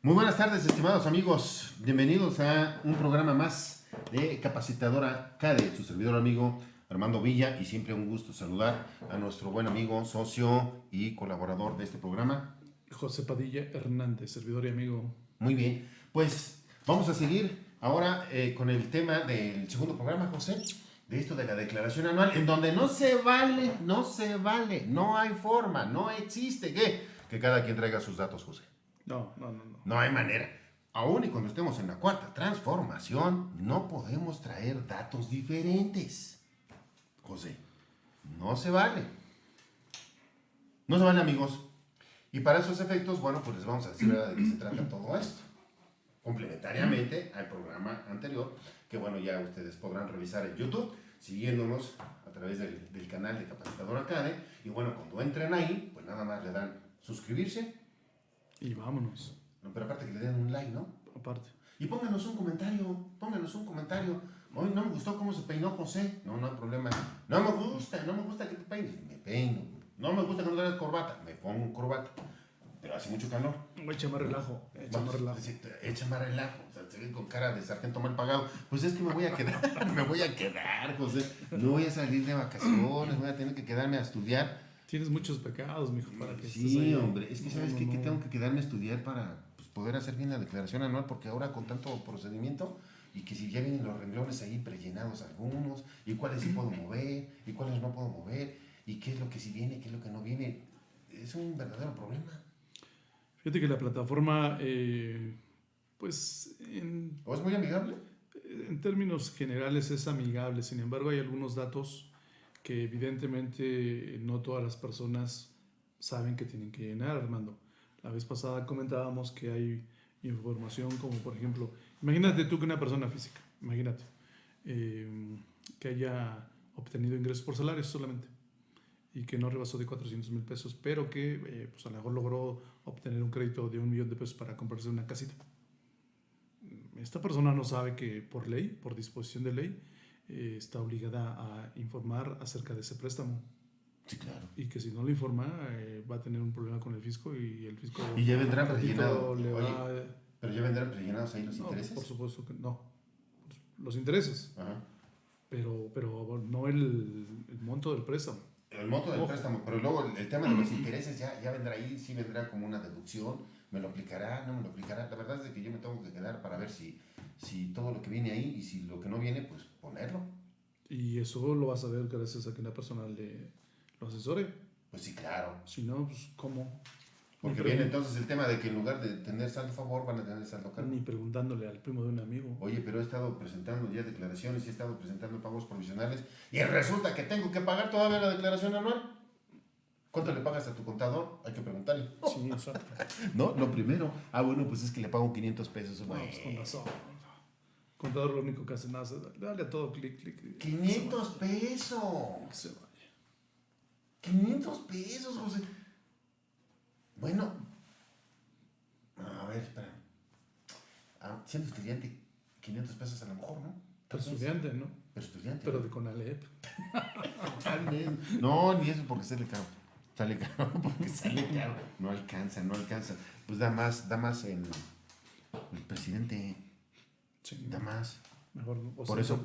Muy buenas tardes, estimados amigos. Bienvenidos a un programa más de Capacitadora CADE, su servidor amigo Armando Villa, y siempre un gusto saludar a nuestro buen amigo, socio y colaborador de este programa, José Padilla Hernández, servidor y amigo. Muy bien, pues vamos a seguir ahora con el tema del segundo programa, José, de esto de la declaración anual, en donde no se vale, no hay forma, no existe que cada quien traiga sus datos, José. No. No hay manera. Aún y cuando estemos en la cuarta transformación, no podemos traer datos diferentes. José, no se vale. No se vale, amigos. Y para esos efectos, bueno, pues les vamos a decir de qué se trata todo esto. Complementariamente al programa anterior, que bueno, ya ustedes podrán revisar en YouTube, siguiéndonos a través del canal de Capacitadora CADE. Y bueno, cuando entren ahí, pues nada más le dan suscribirse. Y vámonos. No, pero aparte que le den un like, ¿no? Aparte. Y pónganos un comentario. Hoy no me gustó cómo se peinó José. No hay problema. No me gusta que te peines. Me peino. No me gusta que no traigas corbata. Me pongo corbata. Pero hace mucho calor. Echa más relajo. Echa más relajo. O sea, se ve con cara de sargento mal pagado. Pues es que me voy a quedar, José. No voy a salir de vacaciones. Voy a tener que quedarme a estudiar. Tienes muchos pecados, mijo, para que Sí, estés ahí. hombre. Es que, ¿sabes qué? Que tengo que quedarme a estudiar para poder hacer bien la declaración anual, porque ahora con tanto procedimiento, y que si ya vienen los renglones ahí prellenados algunos, y cuáles sí puedo mover, y cuáles no puedo mover, y qué es lo que sí viene, qué es lo que no viene, es un verdadero problema. Fíjate que la plataforma, pues, ¿O es muy amigable? en términos generales es amigable. Sin embargo, hay algunos datos que evidentemente no todas las personas saben que tienen que llenar, Armando. La vez pasada comentábamos que hay información como, por ejemplo, imagínate tú que una persona física, imagínate, que haya obtenido ingresos por salarios solamente y que no rebasó de 400,000 pesos, pero que pues a lo mejor logró obtener un crédito de 1 millón de pesos para comprarse una casita. Esta persona no sabe que por ley, por disposición de ley, está obligada a informar acerca de ese préstamo. Sí, claro. Y que si no lo informa, va a tener un problema con el fisco y el fisco... Y ya vendrán rellenados. Oye, pero ya vendrán rellenados ahí los intereses. Por supuesto que no. Los intereses. Ajá. Pero no el monto del préstamo. El monto del préstamo, pero luego el tema de los intereses ya vendrá ahí, sí vendrá como una deducción, me lo aplicará, no me lo aplicará. La verdad es que yo me tengo que quedar para ver si todo lo que viene ahí, y si lo que no viene, pues ponerlo. Y eso lo vas a ver gracias a que una persona lo asesore. Pues sí, claro. Si no, pues ¿cómo? Porque viene entonces el tema de que en lugar de tener saldo a favor, van a tener saldo a cargo. Ni preguntándole al primo de un amigo. Oye, pero he estado presentando ya declaraciones y he estado presentando pagos provisionales, y resulta que tengo que pagar todavía la declaración anual. ¿Cuánto le pagas a tu contador? Hay que preguntarle. Sí, exacto. No, lo primero. Bueno, pues es que le pago 500 pesos. No, pues con razón. Contador lo único que hace nada es darle a todo clic. 500 pesos. Que se vaya. 500 pesos, José. Bueno. A ver, espera. Siendo estudiante, 500 pesos a lo mejor, ¿no? Pero estudiante, ¿no? Pero estudiante. Pero de Conalep. Tal vez. No, ni eso, porque sale caro. Sale caro. No alcanza. Pues da más en el presidente. Sí. Da más. Mejor. Por eso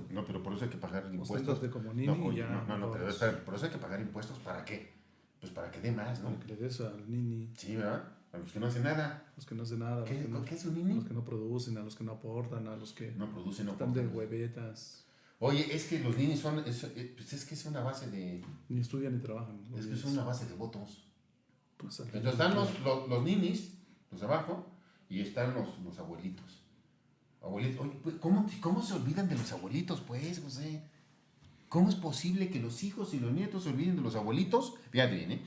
hay que pagar impuestos. Osténtate como Nini No, y ya. pero espera, por eso hay que pagar impuestos. ¿Para qué? Pues para que dé más, ¿no? Para que le des al Nini. Sí, ¿verdad? A los que no hacen nada. Los que no hacen nada. ¿Qué es un Nini? Los que no producen, a los que no aportan, a los que no producen, no están de aportan. huevetas. Oye, es que los ninis son, pues es que es una base de... Ni estudian ni trabajan. Es que es una base de votos. Pues, entonces están los ninis, los de abajo, y están los abuelitos. Oye, pues, ¿cómo se olvidan de los abuelitos, pues, José? ¿Cómo es posible que los hijos y los nietos se olviden de los abuelitos? Fíjate bien, ¿eh?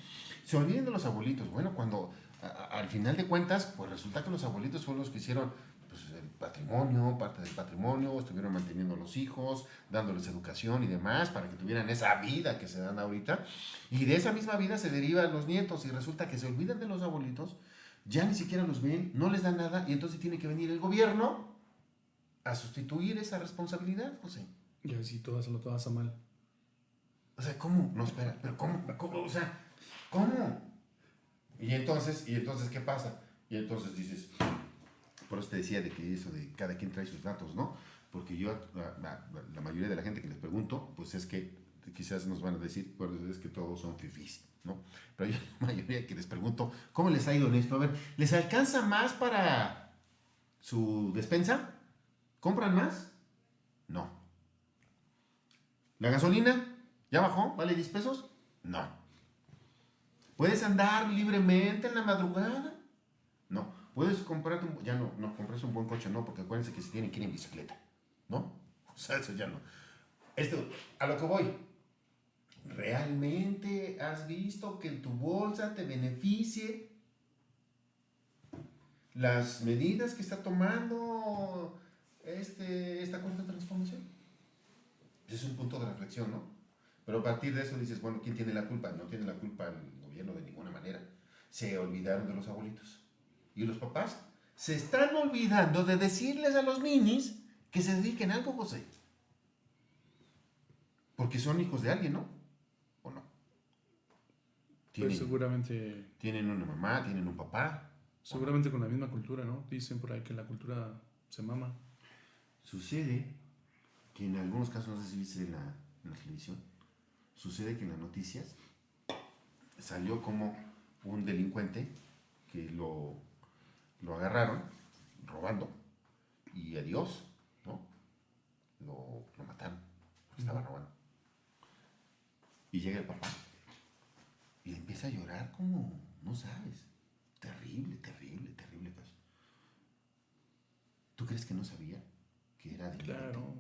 Se olviden de los abuelitos. Bueno, cuando al final de cuentas, pues resulta que los abuelitos fueron los que hicieron el patrimonio, parte del patrimonio, estuvieron manteniendo a los hijos, dándoles educación y demás, para que tuvieran esa vida que se dan ahorita. Y de esa misma vida se derivan los nietos, y resulta que se olvidan de los abuelitos, ya ni siquiera los ven, no les dan nada, y entonces tiene que venir el gobierno a sustituir esa responsabilidad, José. Y así todas a mal. O sea, ¿cómo? No, espera, pero ¿cómo? O sea, ¿cómo? Y entonces, ¿qué pasa? Y entonces dices, Por eso te decía de que eso de cada quien trae sus datos, ¿no? Porque yo, la mayoría de la gente que les pregunto, pues es que quizás nos van a decir, pues es que todos son fifís, ¿no? Pero yo la mayoría que les pregunto, ¿cómo les ha ido en esto? A ver, ¿les alcanza más para su despensa? ¿Compran más? No. ¿La gasolina ya bajó? ¿Vale 10 pesos? No. ¿Puedes andar libremente en la madrugada? No. ¿Puedes comprarte un... Ya no compres un buen coche, no, porque acuérdense que si tienen que ir en bicicleta, ¿no? O sea, eso ya no. Esto, a lo que voy. ¿Realmente has visto que en tu bolsa te beneficie las medidas que está tomando esta cuarta transformación? Es un punto de reflexión, ¿no? Pero a partir de eso dices, bueno, ¿quién tiene la culpa? No tiene la culpa el gobierno de ninguna manera. Se olvidaron de los abuelitos. Y los papás se están olvidando de decirles a los ninis que se dediquen a algo, José. Porque son hijos de alguien, ¿no? ¿O no? Pues seguramente... Tienen una mamá, tienen un papá. Seguramente con la misma cultura, ¿no? Dicen por ahí que la cultura se mama. Sucede que en algunos casos, no sé si viste en la televisión, sucede que en las noticias salió como un delincuente que lo agarraron robando y adiós, ¿no? Lo mataron, estaba robando. Y llega el papá y empieza a llorar como, no sabes, terrible, terrible, terrible caso. ¿Tú crees que no sabía que era delincuente? Claro.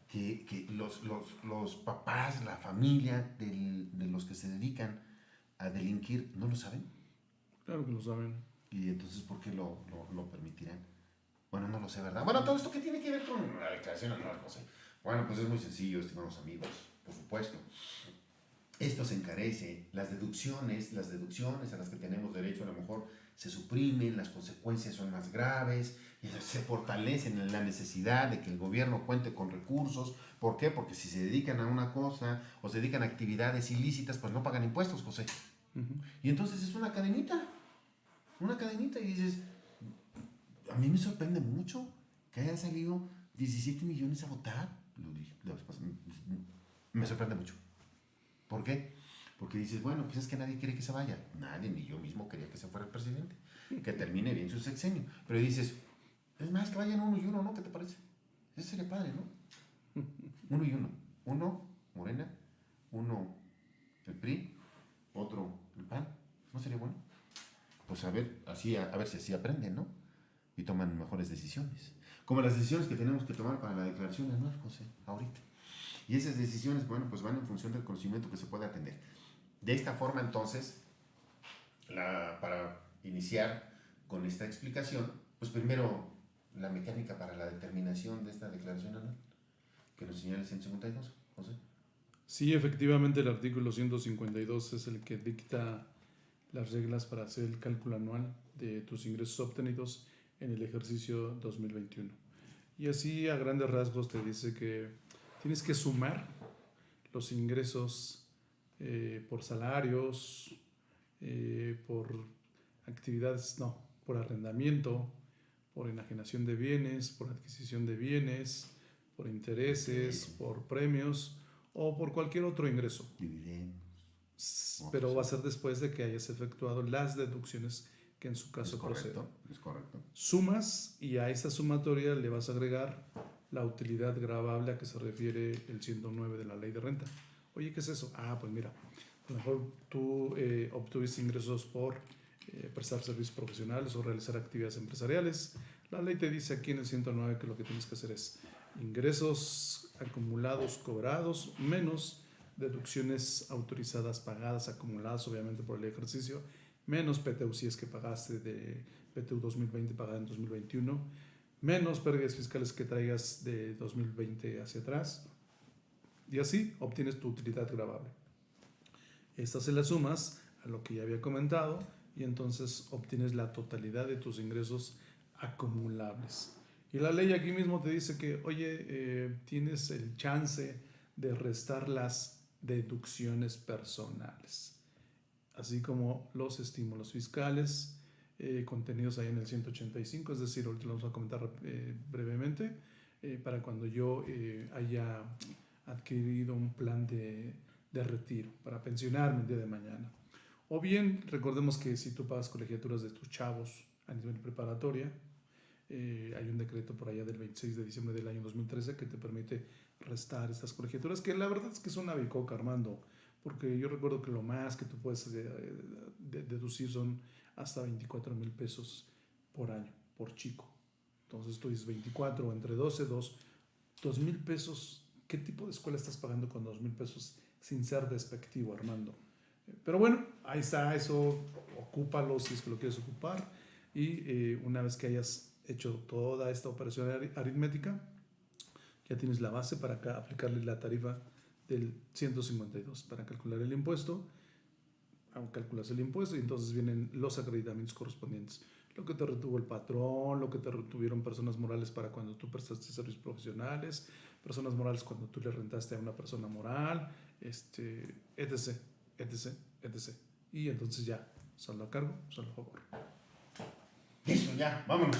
Que los papás, la familia de los que se dedican a delinquir, ¿no lo saben? Claro que lo saben. Y entonces, ¿por qué lo permitirán? Bueno, no lo sé, ¿verdad? Bueno, todo esto, ¿qué tiene que ver con la declaración anual, José? Bueno, pues es muy sencillo, estimados amigos, por supuesto. Esto se encarece, las deducciones a las que tenemos derecho a lo mejor se suprimen, las consecuencias son más graves, y se fortalecen en la necesidad de que el gobierno cuente con recursos. ¿Por qué? Porque si se dedican a una cosa o se dedican a actividades ilícitas, pues no pagan impuestos, José. Y entonces es una cadenita, y dices, a mí me sorprende mucho que hayan salido 17 millones a votar. Me sorprende mucho. ¿Por qué? Porque dices, bueno, pues es que nadie quiere que se vaya. Nadie, ni yo mismo quería que se fuera el presidente. Que termine bien su sexenio. Pero dices, es más, que vayan uno y uno, ¿no? ¿Qué te parece? Eso sería padre, ¿no? Uno y uno. Uno, Morena. Uno, el PRI. Otro, el PAN. ¿No sería bueno? Pues a ver si así aprenden, ¿no? Y toman mejores decisiones. Como las decisiones que tenemos que tomar para la declaración anual, José, ahorita. Y esas decisiones, bueno, pues van en función del conocimiento que se puede atender. De esta forma, entonces, para iniciar con esta explicación, pues primero la mecánica para la determinación de esta declaración anual, que nos señala el 152, José. Sí, efectivamente el artículo 152 es el que dicta las reglas para hacer el cálculo anual de tus ingresos obtenidos en el ejercicio 2021. Y así a grandes rasgos te dice que tienes que sumar los ingresos por salarios, por actividades, no, por arrendamiento, por enajenación de bienes, por adquisición de bienes, por intereses, por premios o por cualquier otro ingreso. Dividendos. Pero va a ser después de que hayas efectuado las deducciones que en su caso procedan. Es correcto. Sumas y a esa sumatoria le vas a agregar la utilidad gravable a que se refiere el 109 de la ley de renta. Oye, ¿qué es eso? Pues mira, a lo mejor tú obtuviste ingresos por prestar servicios profesionales o realizar actividades empresariales. La ley te dice aquí en el 109 que lo que tienes que hacer es ingresos acumulados cobrados menos deducciones autorizadas pagadas acumuladas obviamente por el ejercicio menos PTU si es que pagaste de PTU 2020 pagada en 2021 menos pérdidas fiscales que traigas de 2020 hacia atrás y así obtienes tu utilidad gravable. Esta se la sumas a lo que ya había comentado y entonces obtienes la totalidad de tus ingresos acumulables. Y la ley aquí mismo te dice que, oye, tienes el chance de restar las deducciones personales, así como los estímulos fiscales, contenidos ahí en el 185, es decir, ahorita lo vamos a comentar brevemente, para cuando yo haya adquirido un plan de retiro para pensionarme el día de mañana. O bien, recordemos que si tú pagas colegiaturas de tus chavos a nivel preparatoria, hay un decreto por allá del 26 de diciembre del año 2013 que te permite restar estas colegiaturas, que la verdad es que es una bicoca, Armando, porque yo recuerdo que lo más que tú puedes deducir son hasta 24,000 pesos por año, por chico. Entonces tú dices 24 entre 12, 2,000 pesos. ¿Qué tipo de escuela estás pagando con 2,000 pesos sin ser despectivo, Armando? Pero bueno, ahí está, eso, ocúpalo si es que lo quieres ocupar. Y una vez que hayas hecho toda esta operación aritmética, ya tienes la base para acá aplicarle la tarifa del 152 para calcular el impuesto. Calculas el impuesto y entonces vienen los acreditamientos correspondientes. Lo que te retuvo el patrón, lo que te retuvieron personas morales para cuando tú prestaste servicios profesionales, personas morales cuando tú le rentaste a una persona moral, etc, etc, etc. Y entonces ya, saldo a cargo, saldo a favor. Listo, ya, vámonos.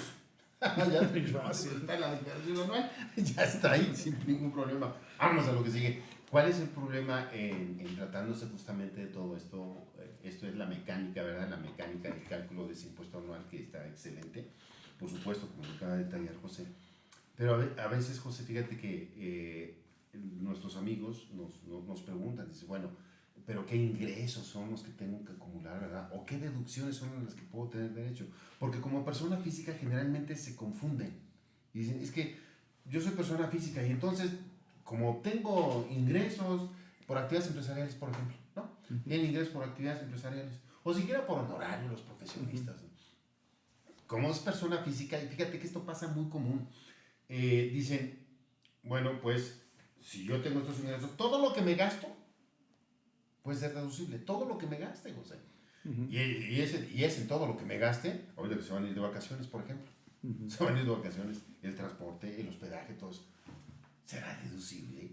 Ya Muy fácil. está la declaración anual, ya está ahí, sin ningún problema. Vámonos a lo que sigue. ¿Cuál es el problema en tratándose justamente de todo esto? Esto es la mecánica, ¿verdad? La mecánica del cálculo de ese impuesto anual, que está excelente, por supuesto, como lo acaba de detallar José. Pero a veces, José, fíjate que nuestros amigos nos preguntan, dicen, bueno, pero ¿qué ingresos son los que tengo que acumular, verdad? ¿O qué deducciones son las que puedo tener derecho? Porque como persona física generalmente se confunden. Y dicen, es que yo soy persona física y entonces, como tengo ingresos por actividades empresariales, por ejemplo, ¿no? Tienen ingresos por actividades empresariales. O siquiera por honorarios los profesionistas. ¿No? Como es persona física, y fíjate que esto pasa muy común, dicen, bueno, pues, si yo tengo estos ingresos, todo lo que me gasto puede ser deducible, todo lo que me gaste, José. Y es en todo lo que me gaste, ahorita que se van a ir de vacaciones, por ejemplo, se van a ir de vacaciones, el transporte, el hospedaje, todo eso, ¿será deducible?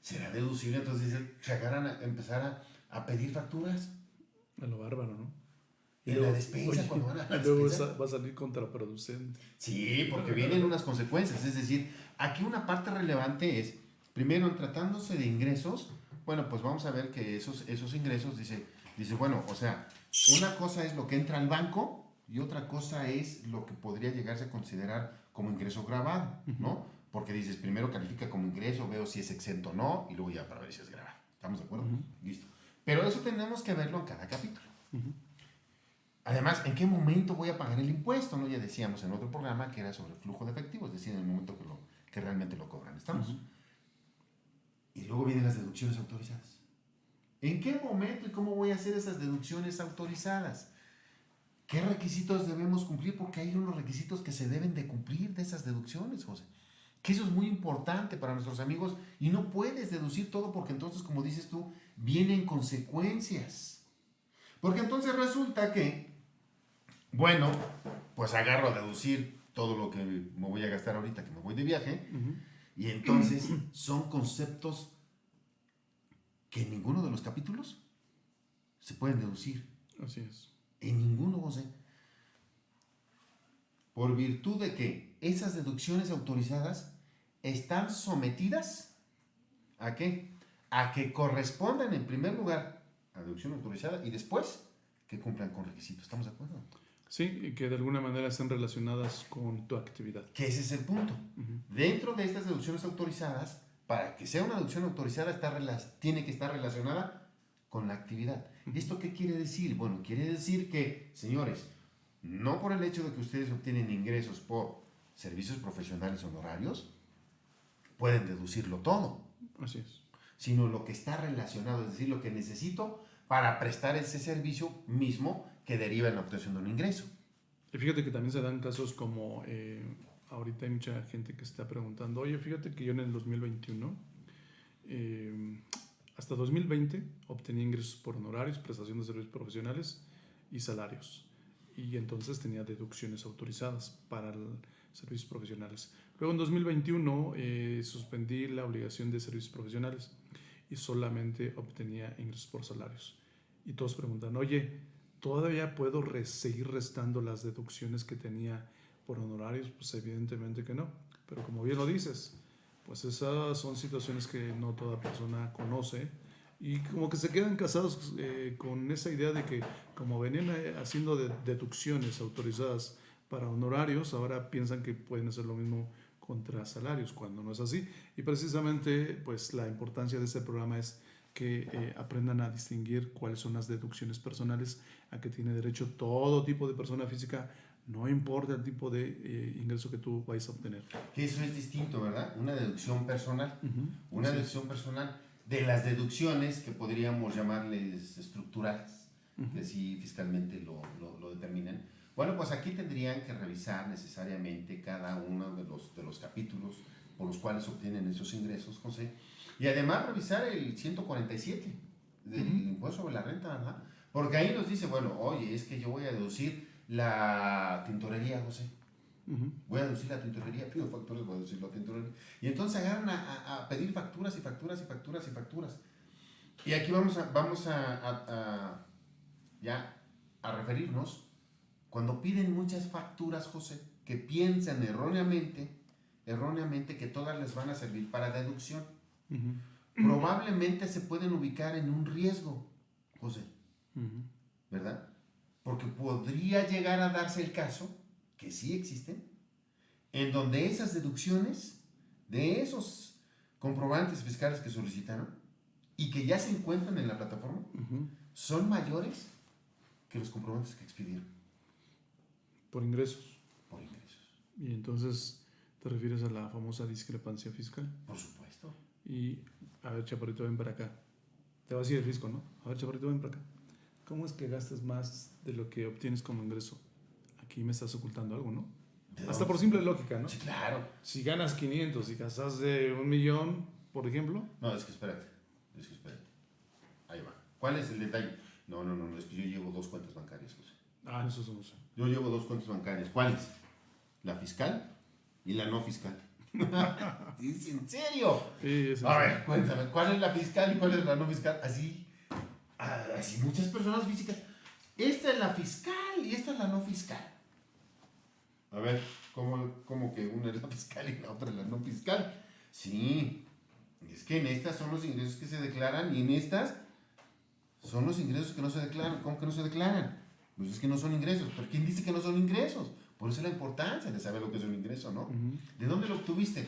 ¿Será deducible? Entonces se agarran a empezar a pedir facturas. A lo bárbaro, ¿no? En la despensa, oye, cuando van a la luego despensa. va a salir contraproducente. Sí, porque vienen unas consecuencias. Es decir, aquí una parte relevante es, primero, en tratándose de ingresos, bueno, pues vamos a ver que esos ingresos, dice, bueno, o sea, una cosa es lo que entra al banco y otra cosa es lo que podría llegarse a considerar como ingreso grabado, ¿no? Porque dices, primero califica como ingreso, veo si es exento o no, y luego ya para ver si es grabado. ¿Estamos de acuerdo? Listo. Pero eso tenemos que verlo en cada capítulo. Además, ¿en qué momento voy a pagar el impuesto? ¿No? Ya decíamos en otro programa que era sobre el flujo de efectivo, es decir, en el momento que realmente lo cobran. ¿Estamos? Y luego vienen las deducciones autorizadas. ¿En qué momento y cómo voy a hacer esas deducciones autorizadas? ¿Qué requisitos debemos cumplir? Porque hay unos requisitos que se deben de cumplir de esas deducciones, José. Que eso es muy importante para nuestros amigos y no puedes deducir todo porque entonces, como dices tú, vienen consecuencias. Porque entonces resulta que, bueno, pues agarro a deducir todo lo que me voy a gastar ahorita que me voy de viaje y entonces son conceptos que en ninguno de los capítulos se pueden deducir. Así es. En ninguno, José. Por virtud de que esas deducciones autorizadas están sometidas ¿a qué? A que correspondan en primer lugar a deducción autorizada y después que cumplan con requisitos. ¿Estamos de acuerdo? Sí, y que de alguna manera estén relacionadas con tu actividad. Que ese es el punto. Dentro de estas deducciones autorizadas, para que sea una deducción autorizada, tiene que estar relacionada con la actividad. ¿Esto qué quiere decir? Bueno, quiere decir que, señores, no por el hecho de que ustedes obtienen ingresos por servicios profesionales honorarios, pueden deducirlo todo. Así es. Sino lo que está relacionado, es decir, lo que necesito para prestar ese servicio mismo que deriva en la obtención de un ingreso. Y fíjate que también se dan casos como, ahorita hay mucha gente que está preguntando, oye, fíjate que yo en el 2021, hasta 2020, obtenía ingresos por honorarios, prestación de servicios profesionales y salarios. Y entonces tenía deducciones autorizadas para servicios profesionales. Luego en 2021 suspendí la obligación de servicios profesionales y solamente obtenía ingresos por salarios. Y todos preguntan, oye, ¿todavía puedo seguir restando las deducciones que tenía por honorarios? Pues evidentemente que no. Pero como bien lo dices, pues esas son situaciones que no toda persona conoce y como que se quedan casados con esa idea de que como venían haciendo deducciones autorizadas para honorarios, ahora piensan que pueden hacer lo mismo contra salarios, cuando no es así. Y precisamente pues la importancia de este programa es que aprendan a distinguir cuáles son las deducciones personales a que tiene derecho todo tipo de persona física, no importa el tipo de ingreso que tú vayas a obtener. Que eso es distinto, ¿verdad? Una deducción personal. Uh-huh. Una Sí. deducción personal de las deducciones que podríamos llamarles estructurales, Uh-huh. que sí fiscalmente lo determinan. Bueno, pues aquí tendrían que revisar necesariamente cada uno de los capítulos por los cuales obtienen esos ingresos, José. Y además revisar el 147 del impuesto sobre la renta, ¿verdad? Porque ahí nos dice, bueno, oye, es que yo voy a deducir la tintorería, José. Voy a deducir la tintorería, pido facturas, voy a deducir la tintorería. Y entonces agarran a pedir facturas y facturas y facturas y facturas. Y aquí vamos ya a referirnos, cuando piden muchas facturas, José, que piensan erróneamente que todas les van a servir para deducción. Probablemente se pueden ubicar en un riesgo, José, ¿verdad? Porque podría llegar a darse el caso, que sí existen, en donde esas deducciones de esos comprobantes fiscales que solicitaron y que ya se encuentran en la plataforma son mayores que los comprobantes que expidieron. Por ingresos. Por ingresos. Y entonces te refieres a la famosa discrepancia fiscal. Por supuesto. Y a ver, Chaparrito, ven para acá. Te vas a ir el fisco, ¿no? A ver, Chaparrito, ven para acá. ¿Cómo es que gastas más de lo que obtienes como ingreso? Aquí me estás ocultando algo, ¿no? Hasta por simple lógica, ¿no? Sí, claro. Si ganas 500 y gastas de 1,000,000, por ejemplo. No, es que espérate. Ahí va. ¿Cuál es el detalle? No, es que yo llevo 2 cuentas bancarias, José. Eso no sé. Yo llevo 2 cuentas bancarias. ¿Cuáles? La fiscal y la no fiscal. ¿Es en serio? Sí, a ver, cuéntame, ¿cuál es la fiscal y cuál es la no fiscal? Así muchas personas físicas. Esta es la fiscal y esta es la no fiscal. A ver, ¿cómo que una es la fiscal y la otra es la no fiscal? Sí, es que en estas son los ingresos que se declaran y en estas son los ingresos que no se declaran. ¿Cómo que no se declaran? Pues es que no son ingresos. ¿Pero quién dice que no son ingresos? Por eso la importancia de saber lo que es un ingreso, ¿no? ¿De dónde lo obtuviste?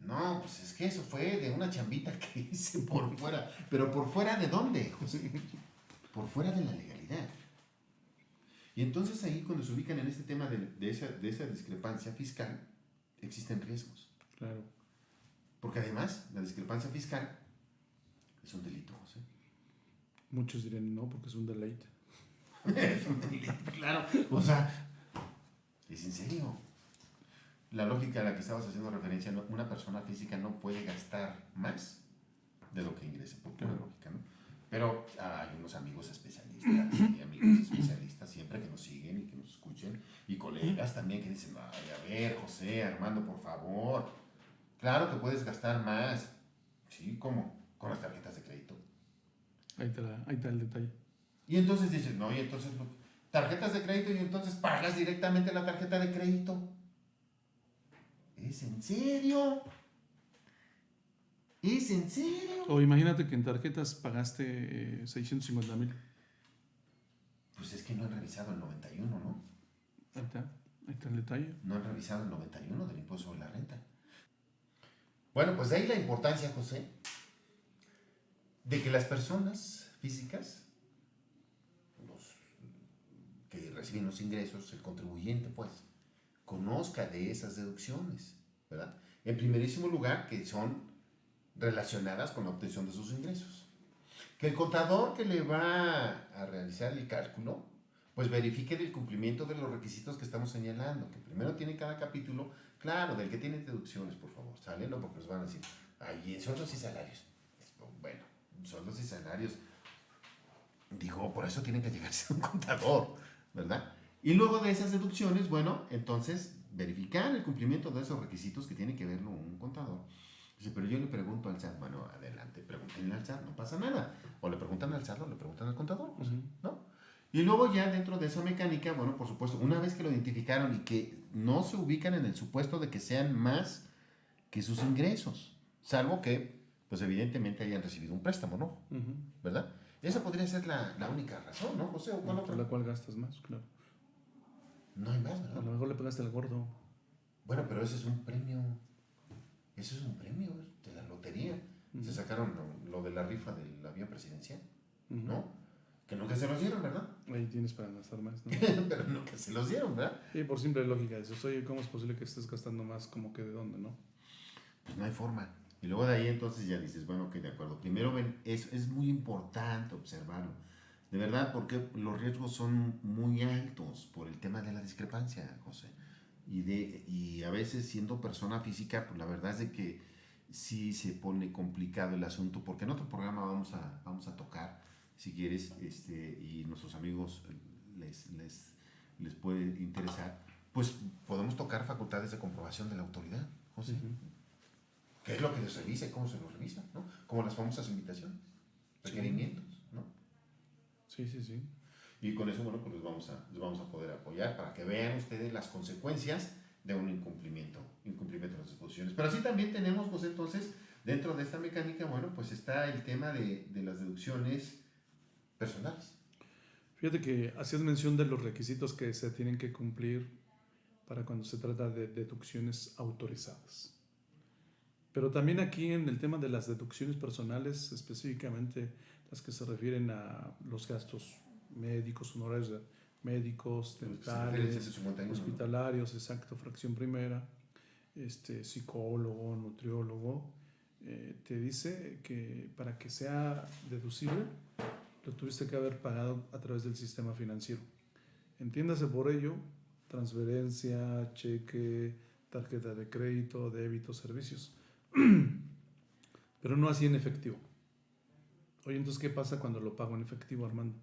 No, pues es que eso fue de una chambita que hice por fuera. ¿Pero por fuera de dónde, José? Por fuera de la legalidad. Y entonces ahí cuando se ubican en este tema de esa discrepancia fiscal, existen riesgos. Claro. Porque además la discrepancia fiscal es un delito, José. Muchos dirían no, porque es un deleite. Es un delito, claro. O sea, es en serio. La lógica a la que estabas haciendo referencia, una persona física no puede gastar más de lo que ingrese, por pura lógica, ¿no? Pero hay unos amigos especialistas siempre que nos siguen y que nos escuchen, y colegas también que dicen, ay, a ver, José, Armando, por favor, claro que puedes gastar más. Sí, ¿cómo? Con las tarjetas de crédito. Ahí está el detalle. Y entonces dicen, no, y entonces tarjetas de crédito y entonces pagas directamente la tarjeta de crédito. ¿Es en serio? ¿Es en serio? O imagínate que en tarjetas pagaste 650,000. Pues es que no han revisado el 91, ¿no? Ahí está el detalle. No han revisado el 91 del impuesto sobre la renta. Bueno, pues de ahí la importancia, José, de que las personas físicas, los que reciben los ingresos, el contribuyente, pues, conozca de esas deducciones, ¿verdad? En primerísimo lugar, que son relacionadas con la obtención de sus ingresos. Que el contador que le va a realizar el cálculo, pues verifique el cumplimiento de los requisitos que estamos señalando, que primero tiene cada capítulo, claro, del que tiene deducciones, por favor, sale, no, porque nos van a decir, ahí en sueldos y salarios. Bueno, sueldos y salarios, digo, por eso tienen que llegarse a un contador, ¿verdad? Y luego de esas deducciones, bueno, entonces verificar el cumplimiento de esos requisitos que tiene que verlo un contador. Dice, pero yo le pregunto al SAT, bueno, adelante, pregúntenle al SAT, no pasa nada. O le preguntan al SAT o le preguntan al contador, pues, ¿no? Y luego ya dentro de esa mecánica, bueno, por supuesto, una vez que lo identificaron y que no se ubican en el supuesto de que sean más que sus ingresos, salvo que, pues evidentemente hayan recibido un préstamo, ¿no? Ujú. ¿Verdad? Esa podría ser la única razón, ¿no, José? ¿O cuál Por otra? la cual gastas más, claro. No hay más, A ¿verdad? lo mejor le pegaste al gordo. Bueno, pero ese es un premio. Eso es un premio de la lotería. Se sacaron lo de la rifa del avión presidencial, Ujú. ¿no? Que nunca se los dieron, ¿verdad? Ahí tienes para gastar más, ¿no? Pero nunca se los dieron, ¿verdad? Y por simple lógica, dices, oye, ¿cómo es posible que estés gastando más? Como que de dónde, ¿no? Pues no hay forma. Y luego de ahí entonces ya dices, bueno, ok, de acuerdo. Primero ven, es muy importante observarlo. De verdad, porque los riesgos son muy altos por el tema de la discrepancia, José. Y a veces siendo persona física, pues la verdad es de que sí se pone complicado el asunto, porque en otro programa vamos a tocar, si quieres, y nuestros amigos les puede interesar, pues podemos tocar facultades de comprobación de la autoridad, José. Ujú. ¿Qué es lo que les revisa y cómo se los revisa? ¿No? Como las famosas invitaciones, requerimientos, ¿no? Sí, sí, sí. Y con eso, bueno, pues les vamos a poder apoyar para que vean ustedes las consecuencias de un incumplimiento de las disposiciones. Pero así también tenemos, pues entonces, dentro de esta mecánica, bueno, pues está el tema de las deducciones personales. Fíjate que hacías mención de los requisitos que se tienen que cumplir para cuando se trata de deducciones autorizadas. Pero también aquí en el tema de las deducciones personales, específicamente las que se refieren a los gastos médicos, honorarios de médicos, Los que se refieren a dentales, 151, ¿no? hospitalarios, exacto, fracción primera, psicólogo, nutriólogo, te dice que para que sea deducible lo tuviste que haber pagado a través del sistema financiero. Entiéndase por ello transferencia, cheque, tarjeta de crédito, débito, servicios. Pero no así en efectivo. Oye, entonces, ¿qué pasa cuando lo pago en efectivo, Armando?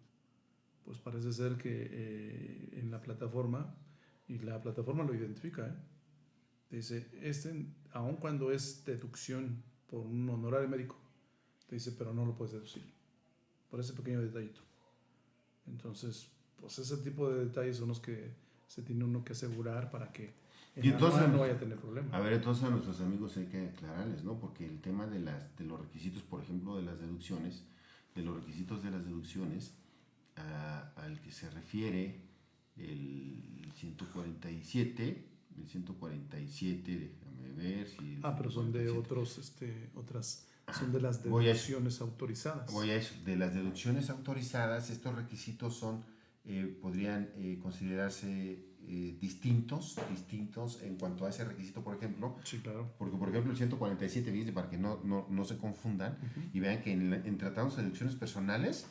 Pues parece ser que en la plataforma, y la plataforma lo identifica, te dice, aun cuando es deducción por un honorario médico, te dice, pero no lo puedes deducir, por ese pequeño detallito. Entonces, pues ese tipo de detalles son los que se tiene uno que asegurar para que Y entonces, no vaya a tener problemas. a ver, entonces a nuestros amigos hay que aclararles, ¿no? Porque el tema de los requisitos, por ejemplo, de las deducciones, de los requisitos de las deducciones, al que se refiere el 147, déjame ver si... Pero son de 147. otras, son de las Voy a eso. deducciones autorizadas. Voy a eso. De las deducciones autorizadas, estos requisitos podrían considerarse distintos en cuanto a ese requisito, por ejemplo. Sí, claro. Porque, por ejemplo, el 147 dice, para que no se confundan, y vean que en tratados de deducciones personales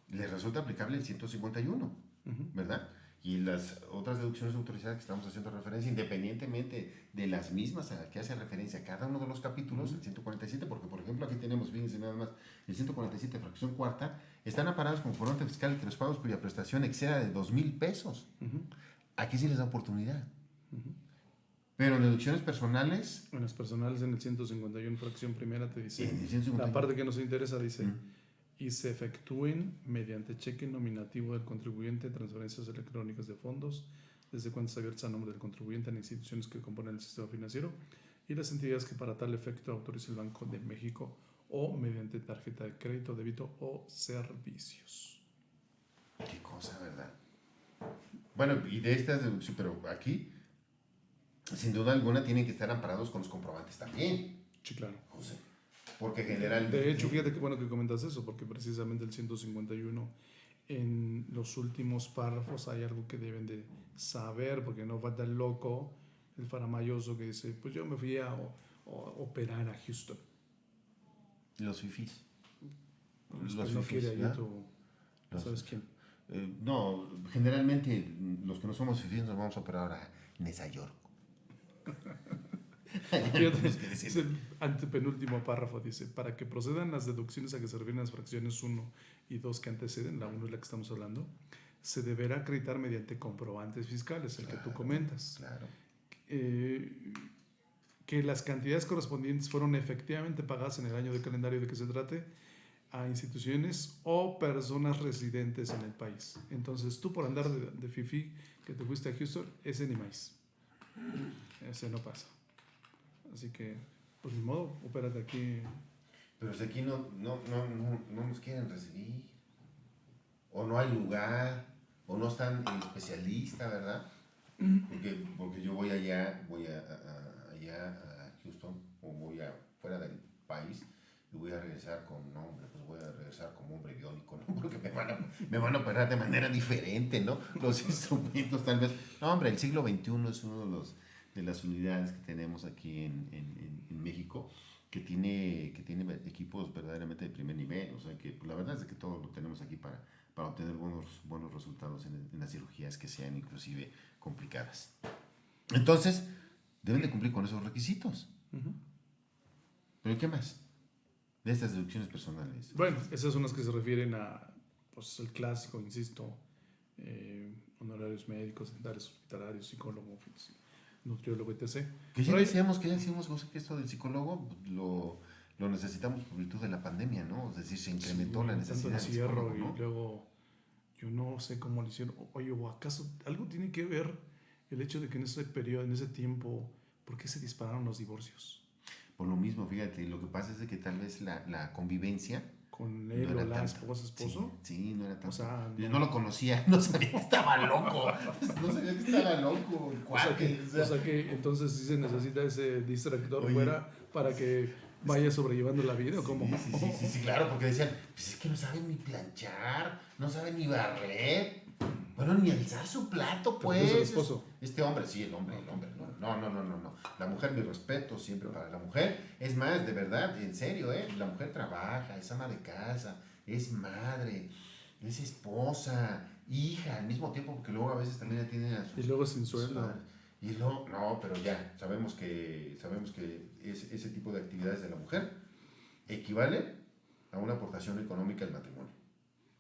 les resulta aplicable el 151, ¿verdad? Y las otras deducciones autorizadas que estamos haciendo referencia, independientemente de las mismas a las que hace referencia cada uno de los capítulos, el 147, porque por ejemplo aquí tenemos, fíjense nada más, el 147 fracción cuarta, están aparados como por nota fiscal que los pagos cuya prestación exceda de 2,000 pesos. Aquí sí les da oportunidad. Pero en deducciones personales... En las personales, en el 151 fracción primera te dice, En el 151. la parte que nos interesa dice, y se efectúen mediante cheque nominativo del contribuyente, transferencias electrónicas de fondos, desde cuentas abiertas a nombre del contribuyente en instituciones que componen el sistema financiero y las entidades que para tal efecto autorice el Banco de México o mediante tarjeta de crédito, débito o servicios. Qué cosa, ¿verdad? Bueno, y de estas deducciones, pero aquí, sin duda alguna, tienen que estar amparados con los comprobantes también. Sí, claro. José. Porque generalmente... De hecho, fíjate qué bueno que comentas eso, porque precisamente el 151, en los últimos párrafos hay algo que deben de saber, porque no falta el loco, el faramayoso que dice, pues yo me fui a operar a Houston. Los fifís. Pues los no quiere ahí ¿sabes quién? No, generalmente los que no somos fifís nos vamos a operar a Nueva York. Dice, el antepenúltimo párrafo dice, para que procedan las deducciones a que se refieren las fracciones 1 y 2 que anteceden, la 1 es la que estamos hablando, se deberá acreditar mediante comprobantes fiscales, el que tú comentas. Claro. Que las cantidades correspondientes fueron efectivamente pagadas en el año de calendario de que se trate, a instituciones o personas residentes en el país. Entonces, tú por andar de fifi que te fuiste a Houston, ese ni más. Ese no pasa. Así que, pues ni modo, opérate aquí. Pero si aquí no nos quieren recibir, o no hay lugar, o no están el especialista, ¿verdad? Porque yo voy allá a Houston, o voy fuera del país, y voy a regresar voy a regresar como hombre biónico, ¿no? Porque me van a operar de manera diferente, ¿no? Los instrumentos tal vez. No, hombre, el siglo XXI es uno de las unidades que tenemos aquí en México, que tiene equipos verdaderamente de primer nivel. O sea, que pues, la verdad es que todo lo tenemos aquí para obtener buenos resultados en las cirugías que sean inclusive complicadas. Entonces, deben de cumplir con esos requisitos. Uh-huh. ¿Pero qué más? De estas deducciones personales. Bueno, esas son las que se refieren a, pues, el clásico, insisto, honorarios médicos, dentales, hospitalarios, psicólogo, nutriólogo, etc. Que ya decíamos, José, que esto del psicólogo lo necesitamos por virtud de la pandemia, ¿no? Es decir, se incrementó la necesidad del psicólogo, ¿no? Y luego, yo no sé cómo lo hicieron. Oye, ¿o acaso algo tiene que ver el hecho de que en ese periodo, en ese tiempo, ¿por qué se dispararon los divorcios? Por lo mismo, fíjate, lo que pasa es de que tal vez la convivencia con él o la esposo. Sí, no era tanto. O sea, yo no lo conocía, no sabía que estaba loco. No sabía que estaba loco. O sea que entonces sí se necesita ese distractor fuera para que vaya sobrellevando la vida, ¿o cómo? Sí, claro, porque decían, pues es que no saben ni planchar, no saben ni barrer, bueno, ni alzar su plato, pues. El esposo. El hombre. No. La mujer, mi respeto siempre para la mujer. Es más, de verdad, en serio, la mujer trabaja, es ama de casa, es madre, es esposa, hija, al mismo tiempo, porque luego a veces también tienen a sus... Y luego sin sueldo. Y luego, no, pero ya, sabemos que ese tipo de actividades de la mujer equivale a una aportación económica al matrimonio,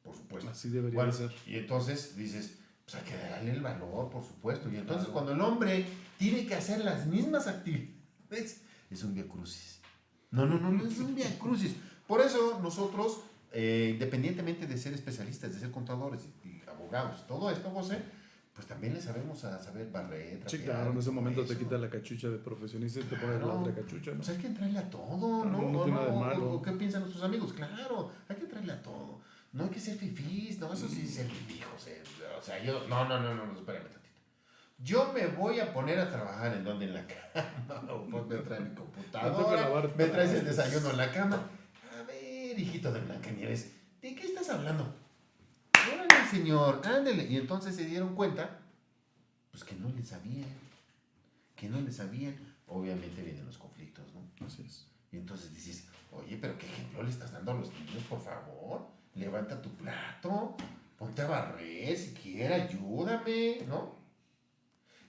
por supuesto. Así debería ser. Y entonces dices, pues hay que darle el valor, por supuesto. Y entonces cuando el hombre tiene que hacer las mismas actividades, es un viacrucis. No, es un viacrucis. Por eso nosotros, independientemente de ser especialistas, de ser contadores y abogados, todo esto, José, pues también le sabemos a saber barrer, trapear. Sí, claro, en ese momento te quita la cachucha de profesionista y te pones la otra cachucha, ¿no? Pues hay que entrarle a todo, ¿no? No tiene nada de malo. ¿Qué piensan nuestros amigos? Claro, hay que entrarle a todo. No hay que ser fifís, no, eso sí es ser fifí, José. O sea, yo, no, espérame tantito. Yo me voy a poner a trabajar en donde, en la cama, o pues me trae mi computadora, me traes el desayuno en la cama. A ver, hijito de Blancanieves, ¿de qué estás hablando? Órale, señor, ándele. Y entonces se dieron cuenta, pues que no le sabían. Obviamente vienen los conflictos, ¿no? Así es. Y entonces dices, oye, pero ¿qué ejemplo le estás dando a los niños, por favor? Levanta tu plato, ponte a barrer, siquiera, ayúdame, ¿no?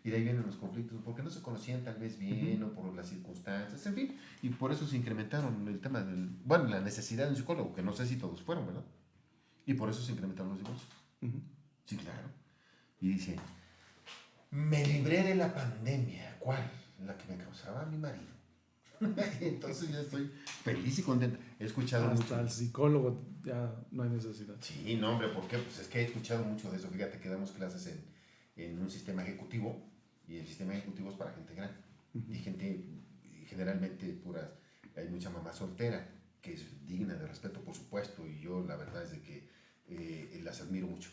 Y de ahí vienen los conflictos, porque no se conocían tal vez bien, o por las circunstancias, en fin. Y por eso se incrementaron el tema la necesidad de un psicólogo, que no sé si todos fueron, ¿verdad? Y por eso se incrementaron los divorcios. Sí, claro. Y dice, me libré de la pandemia. ¿Cuál? La que me causaba mi marido. Entonces ya estoy feliz y contento. He escuchado hasta mucho. El psicólogo ya no hay necesidad. Sí, no, hombre, ¿por qué? Pues es que he escuchado mucho de eso. Fíjate que damos clases en un sistema ejecutivo, y el sistema ejecutivo es para gente grande. Y gente generalmente hay mucha mamá soltera, que es digna de respeto, por supuesto, y yo la verdad es de que las admiro mucho.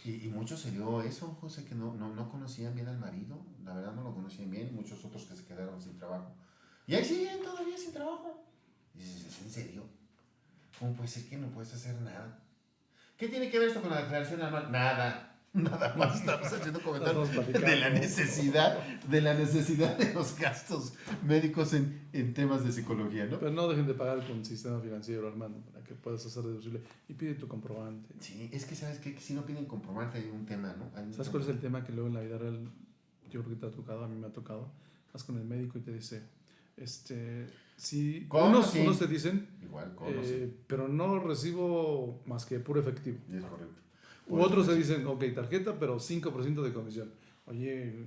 Y muchos se dio eso, José, que no conocían bien al marido, la verdad no lo conocían bien, muchos otros que se quedaron sin trabajo. Y ahí siguen todavía sin trabajo. Y dices, ¿es en serio? ¿Cómo puede ser que no puedes hacer nada? ¿Qué tiene que ver esto con la declaración anual? Nada más estamos haciendo comentarios de la necesidad de los gastos médicos en temas de psicología, ¿no? Pero no dejen de pagar con el sistema financiero, Armando, para que puedas hacer deducible. Y pide tu comprobante. Sí, es que sabes que si no piden comprobante hay un tema, ¿no? ¿Sabes cuál es el tema que luego en la vida real, yo creo que te ha tocado, a mí me ha tocado? Vas con el médico y te dice, si unos te dicen, igual, pero no recibo más que puro efectivo. Es correcto. Otros te dicen, ok, tarjeta, pero 5% de comisión. Oye,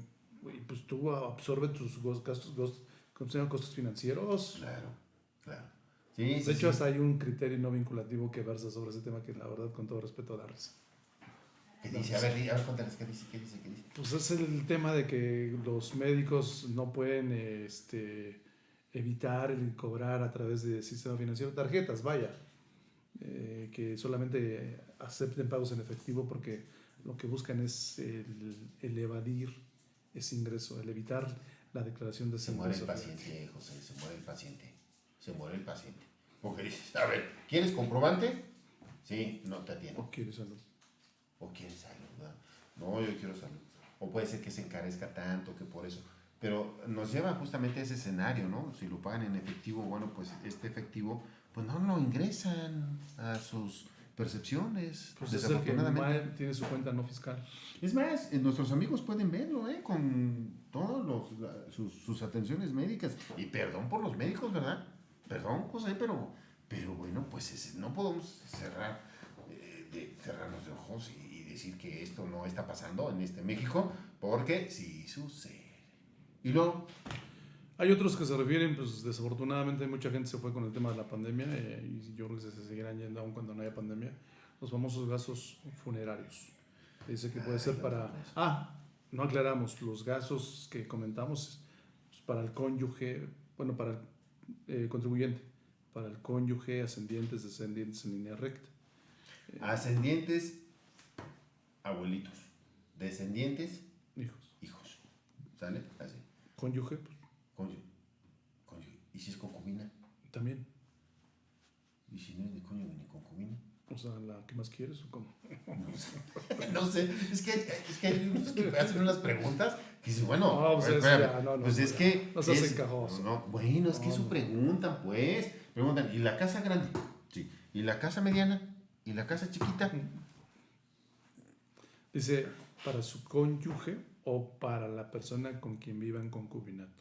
pues tú absorbes tus gastos, costos financieros. Claro. Sí, sí, De hecho, sí. hasta hay un criterio no vinculativo que versa sobre ese tema que la verdad, con todo respeto, da risa. ¿Qué dice? A ver, cuéntales, ¿qué dice? Pues es el tema de que los médicos no pueden evitar el cobrar a través del sistema financiero tarjetas, vaya, que solamente acepten pagos en efectivo porque lo que buscan es el evadir ese ingreso, el evitar la declaración de ese Se muere el ingreso. paciente, José, se muere el paciente. Se muere el paciente. Porque dices, a ver, ¿quieres comprobante? Sí, no te atiendo. ¿O quieres salud? O quieres salud, ¿verdad? No, yo quiero salud. O puede ser que se encarezca tanto que por eso. Pero nos lleva justamente a ese escenario, ¿no? Si lo pagan en efectivo, bueno, pues este efectivo, pues no lo ingresan a sus percepciones, Pues es el que desafortunadamente. tiene su cuenta no fiscal. Es más, nuestros amigos pueden verlo, ¿eh? Con todos sus atenciones médicas. Y perdón por los médicos, ¿verdad? Perdón, José, pero bueno, pues no podemos cerrarnos de ojos y decir que esto no está pasando en México, porque sí sucede. Y luego, Hay otros que se refieren, pues desafortunadamente mucha gente se fue con el tema de la pandemia y yo creo que se seguirán yendo aún cuando no haya pandemia, los famosos gastos funerarios. Dice que puede ser para... No aclaramos, los gastos que comentamos pues, para el cónyuge, bueno, para el contribuyente, para el cónyuge, ascendientes, descendientes en línea recta. ascendientes, abuelitos. Descendientes, Hijos. hijos. ¿Sale? Así. Cónyuge, pues, Cónyuge. ¿Y si es concubina? también. ¿Y si no es ni cónyuge ni concubina? O sea, ¿la que más quieres o cómo? No sé, es que hay unos que me hacen unas preguntas que dicen, bueno, No, pues espérame, ya, no, pues es ya. que... No seas encajoso. Bueno, es que No, eso no. preguntan, pues. Preguntan, ¿y la casa grande? Sí. ¿Y la casa mediana? ¿Y la casa chiquita? Dice, para su cónyuge o para la persona con quien viva en concubinato.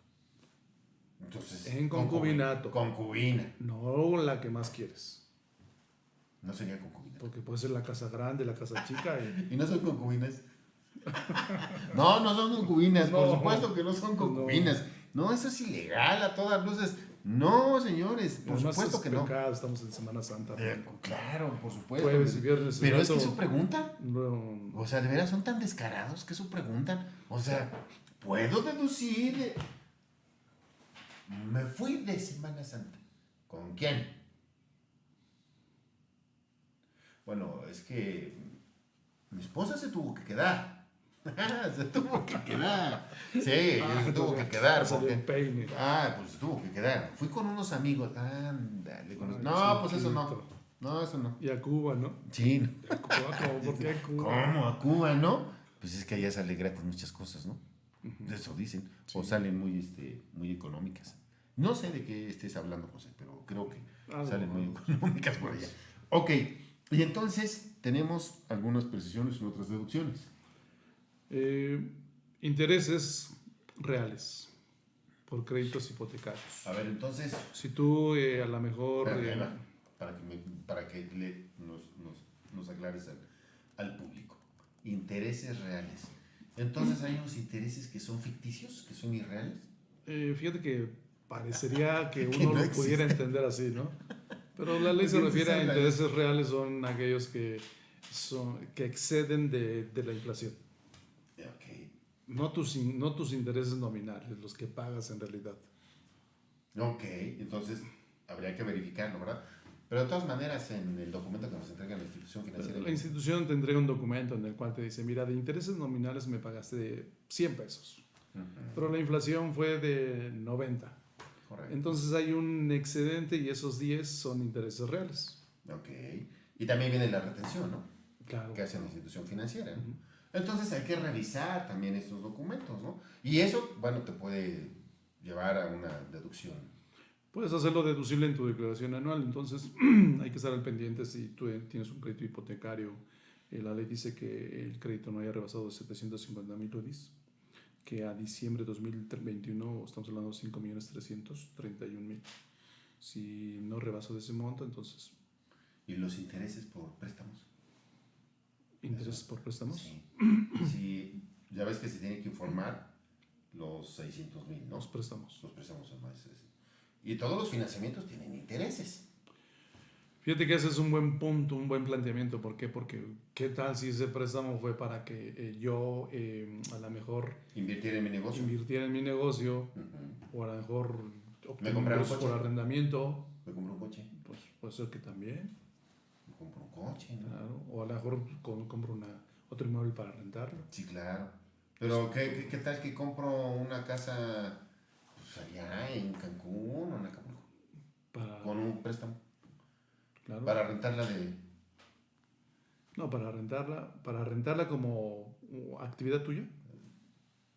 Entonces, En concubinato. Concubina. No la que más quieres. No sería concubina. Porque puede ser la casa grande, la casa chica. ¿Y no son concubinas? No son concubinas, por No, supuesto que no son concubinas. No, eso es ilegal a todas luces. No, señores, por Además, supuesto es que no. pecado, estamos en Semana Santa. Claro, por supuesto. Jueves y viernes. Pero es que santo, eso preguntan. no, O sea, de veras son tan descarados que eso preguntan. O sea, puedo deducir. Me fui de Semana Santa. ¿Con quién? Bueno, es que mi esposa se tuvo que quedar. Se tuvo que quedar. Sí, se tuvo que quedar. salió Porque, el peine. pues se tuvo que quedar. Fui con unos amigos. Ándale. Ay, No, pues eso no. chiquito. No, eso no. Y a Cuba, ¿no? Sí. ¿A Cuba? ¿Cómo? ¿Por qué a Cuba? ¿Cómo? A Cuba, ¿no? Pues es que allá sale gratis muchas cosas, ¿no? Eso dicen. Sí. O salen muy económicas. No sé de qué estés hablando, José, pero creo que salen muy económicas por allá. Ok, y entonces tenemos algunas precisiones y otras deducciones. Intereses reales por créditos hipotecarios. A ver, entonces, Si tú a lo mejor... espérame, para que nos aclares al público. Intereses reales. Entonces, ¿hay unos intereses que son ficticios, que son irreales? fíjate que parecería que Que uno no lo pudiera existen. entender así, ¿no? Pero la ley se Porque refiere a sí son intereses reales, son aquellos que exceden de la inflación. Ok. No tus intereses nominales, los que pagas en realidad. Ok, entonces habría que verificarlo, ¿verdad? Pero de todas maneras, en el documento que nos entrega la institución financiera... La institución te entrega un documento en el cual te dice, mira, de intereses nominales me pagaste de 100 pesos, pero la inflación fue de 90. Correcto. Entonces hay un excedente y esos 10 son intereses reales. Ok. Y también viene la retención, ¿no? Claro. Que hace la institución financiera, ¿no? Entonces hay que revisar también estos documentos, ¿no? Y eso, bueno, te puede llevar a una deducción. Puedes hacerlo deducible en tu declaración anual, entonces hay que estar al pendiente si tú tienes un crédito hipotecario. La ley dice que el crédito no haya rebasado de 750,000 UDIs, que a diciembre de 2021 estamos hablando de 5,331,000. Si no rebaso de ese monto, entonces... ¿Y los intereses por préstamos? ¿Intereses por préstamos? Sí. Sí, ya ves que se tiene que informar los 600,000, ¿no? Los préstamos. Los préstamos anuales. Y todos los financiamientos tienen intereses. Fíjate que ese es un buen punto, un buen planteamiento. ¿Por qué? Porque ¿qué tal si ese préstamo fue para que yo a lo mejor Invirtiera en mi negocio. invirtiera en mi negocio Ujú. o a lo mejor ¿Me obtener comprara un ingresos coche? por arrendamiento? Me compro un coche. Pues puede ser que también, Me compro un coche, ¿no? claro. O a lo mejor compro otro inmueble para rentarlo. Sí, claro. Pero ¿qué tal que compro una casa pues, allá en Cancún o en Acapulco? Con un préstamo. Claro. Para rentarla de... No, para rentarla como actividad tuya.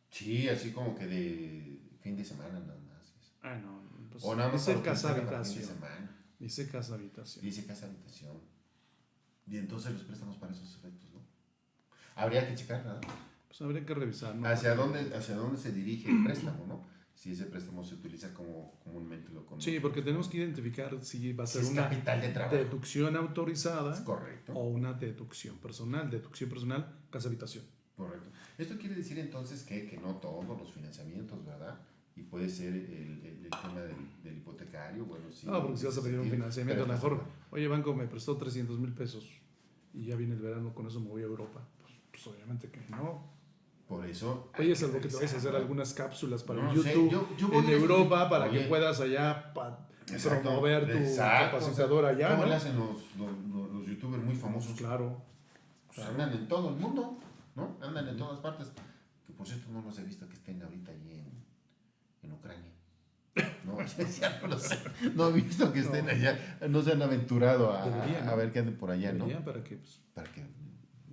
Sí, así como que de fin de semana nada más. Ah, no, pues O nada más dice para casa utilizarla para fin de habitación. semana. Dice casa habitación. Dice casa habitación. Y entonces los préstamos para esos efectos, ¿no? Habría que checar, ¿verdad? Pues habría que revisar, ¿no? ¿Hacia dónde se dirige el préstamo, no? Si ese préstamo se utiliza como comúnmente lo conocemos. Sí, porque tenemos que identificar si va a Si ser es una capital de trabajo. deducción autorizada Es correcto. o una deducción personal. Deducción personal, casa habitación. Correcto. Esto quiere decir entonces que no todos los financiamientos, ¿verdad? Y puede ser el tema del hipotecario, bueno, sí. No, porque si vas a pedir un financiamiento, a lo mejor, oye, banco me prestó 300,000 pesos y ya viene el verano, con eso me voy a Europa. Pues obviamente que no. Por eso. Oye, es algo que te vas a hacer algunas cápsulas para No el sé, YouTube yo voy en a Europa para Oye, que puedas allá exacto, promover tu exacto, capacitador allá, ¿Cómo ¿no? le hacen los youtubers muy famosos? Claro. Pues andan en todo el mundo, ¿no? Andan en todas partes. Que por cierto no los he visto que estén ahorita allí en Ucrania. No, ya no lo sé. No he visto que estén allá. No se han aventurado Deberían, a ver qué anden por allá, ¿no? Deberían para que pues, Para que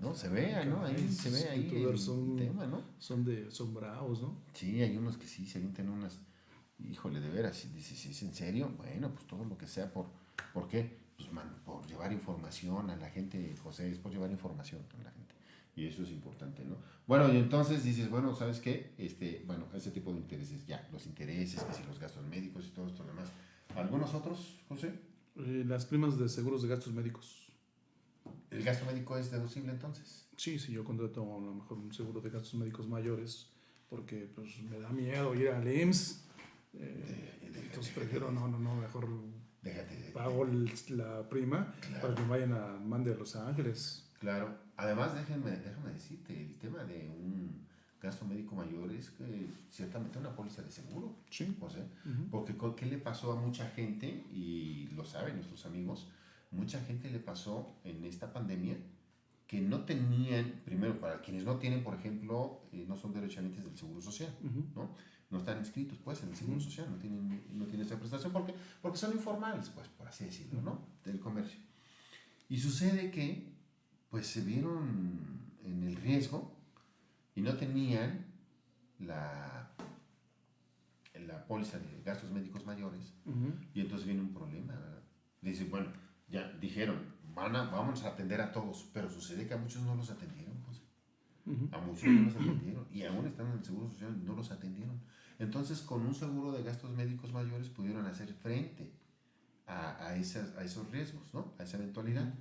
no se vea, ¿no? Ahí se ve ahí youtubers el tema, ¿no? son bravos, ¿no? Sí, hay unos que sí se avientan unas. Híjole, de veras, si dices, si es en serio, bueno, pues todo lo que sea ¿por qué? Pues por llevar información a la gente, José, es por llevar información a la gente. Y eso es importante, ¿no? Bueno, y entonces dices, bueno, ¿sabes qué? Bueno, ese tipo de intereses, ya, los intereses, que si los gastos médicos y todo esto demás. ¿Algunos otros, José? Las primas de seguros de gastos médicos. ¿El gasto médico es deducible entonces? Sí, sí, yo contrato a lo mejor un seguro de gastos médicos mayores porque pues me da miedo ir al IMSS. Entonces prefiero, no, mejor pago la prima para que me vayan a mande a Los Ángeles. Claro. Además, déjame decirte, el tema de un gasto médico mayor es que ciertamente una póliza de seguro, Sí. José. Uh-huh. Porque ¿qué le pasó a mucha gente? Y lo saben nuestros amigos, mucha gente le pasó en esta pandemia que no tenían, primero, para quienes no tienen, por ejemplo, no son derechohabientes del Seguro Social, Uh-huh. ¿no? No están inscritos, pues, en el Seguro Social, no tienen esa prestación, porque son informales, pues, por así decirlo, ¿no? Del comercio. Y sucede que, pues, se vieron en el riesgo y no tenían la póliza de gastos médicos mayores, Uh-huh. y entonces viene un problema, ¿verdad? Dicen, bueno, ya dijeron, vamos a atender a todos, pero sucede que a muchos no los atendieron, pues. Uh-huh. A muchos no los atendieron y aún están en el Seguro Social y no los atendieron. Entonces, con un seguro de gastos médicos mayores pudieron hacer frente a esos riesgos, ¿no? A esa eventualidad.